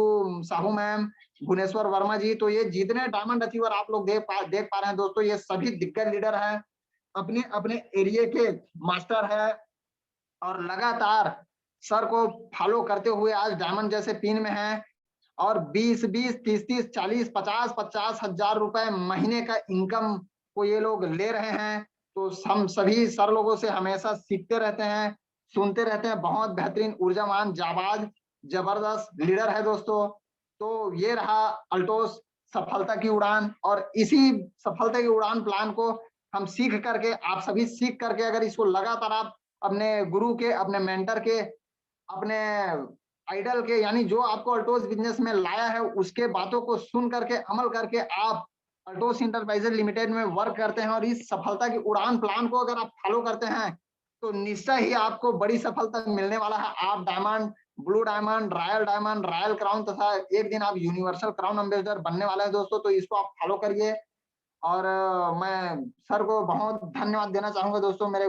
साहू मैम, भुवनेश्वर वर्मा जी। तो ये जितने डायमंड अचीवर आप लोग देख पा रहे हैं दोस्तों, ये सभी दिग्गज लीडर हैं, अपने अपने एरिया के मास्टर है। और लगातार सर को फॉलो करते हुए आज डायमंड जैसे पिन में है। और 20-20, 30-30, 40-50, 50 हजार रुपए महीने का इनकम को ये लोग ले रहे हैं। तो हम सभी सर लोगों से हमेशा सीखते रहते हैं, सुनते रहते हैं। बहुत बेहतरीन, ऊर्जावान, जाबाज, जबरदस्त लीडर है दोस्तों। तो ये रहा अल्टोस सफलता की उड़ान। और इसी सफलता की उड़ान प्लान को हम सीख करके, आप सभी सीख करके, अगर इसको लगातार आप अपने गुरु के, अपने मेंटर के, अपने आइडल के, यानी जो आपको अल्टोस बिजनेस में लाया है, उसके बातों को सुन करके, अमल करके आप अल्टोस इंटरप्राइजेज लिमिटेड में वर्क करते हैं और इस सफलता की उड़ान प्लान को अगर आप फॉलो करते हैं तो निश्चय ही आपको बड़ी सफलता मिलने वाला है। आप diamond, blue diamond, royal crown तथा एक दिन आप यूनिवर्सल क्राउन एम्बेसडर बनने वाले हैं दोस्तों। तो इसको आप फॉलो करिए। और मैं सर को बहुत धन्यवाद देना चाहूंगा दोस्तों, मेरे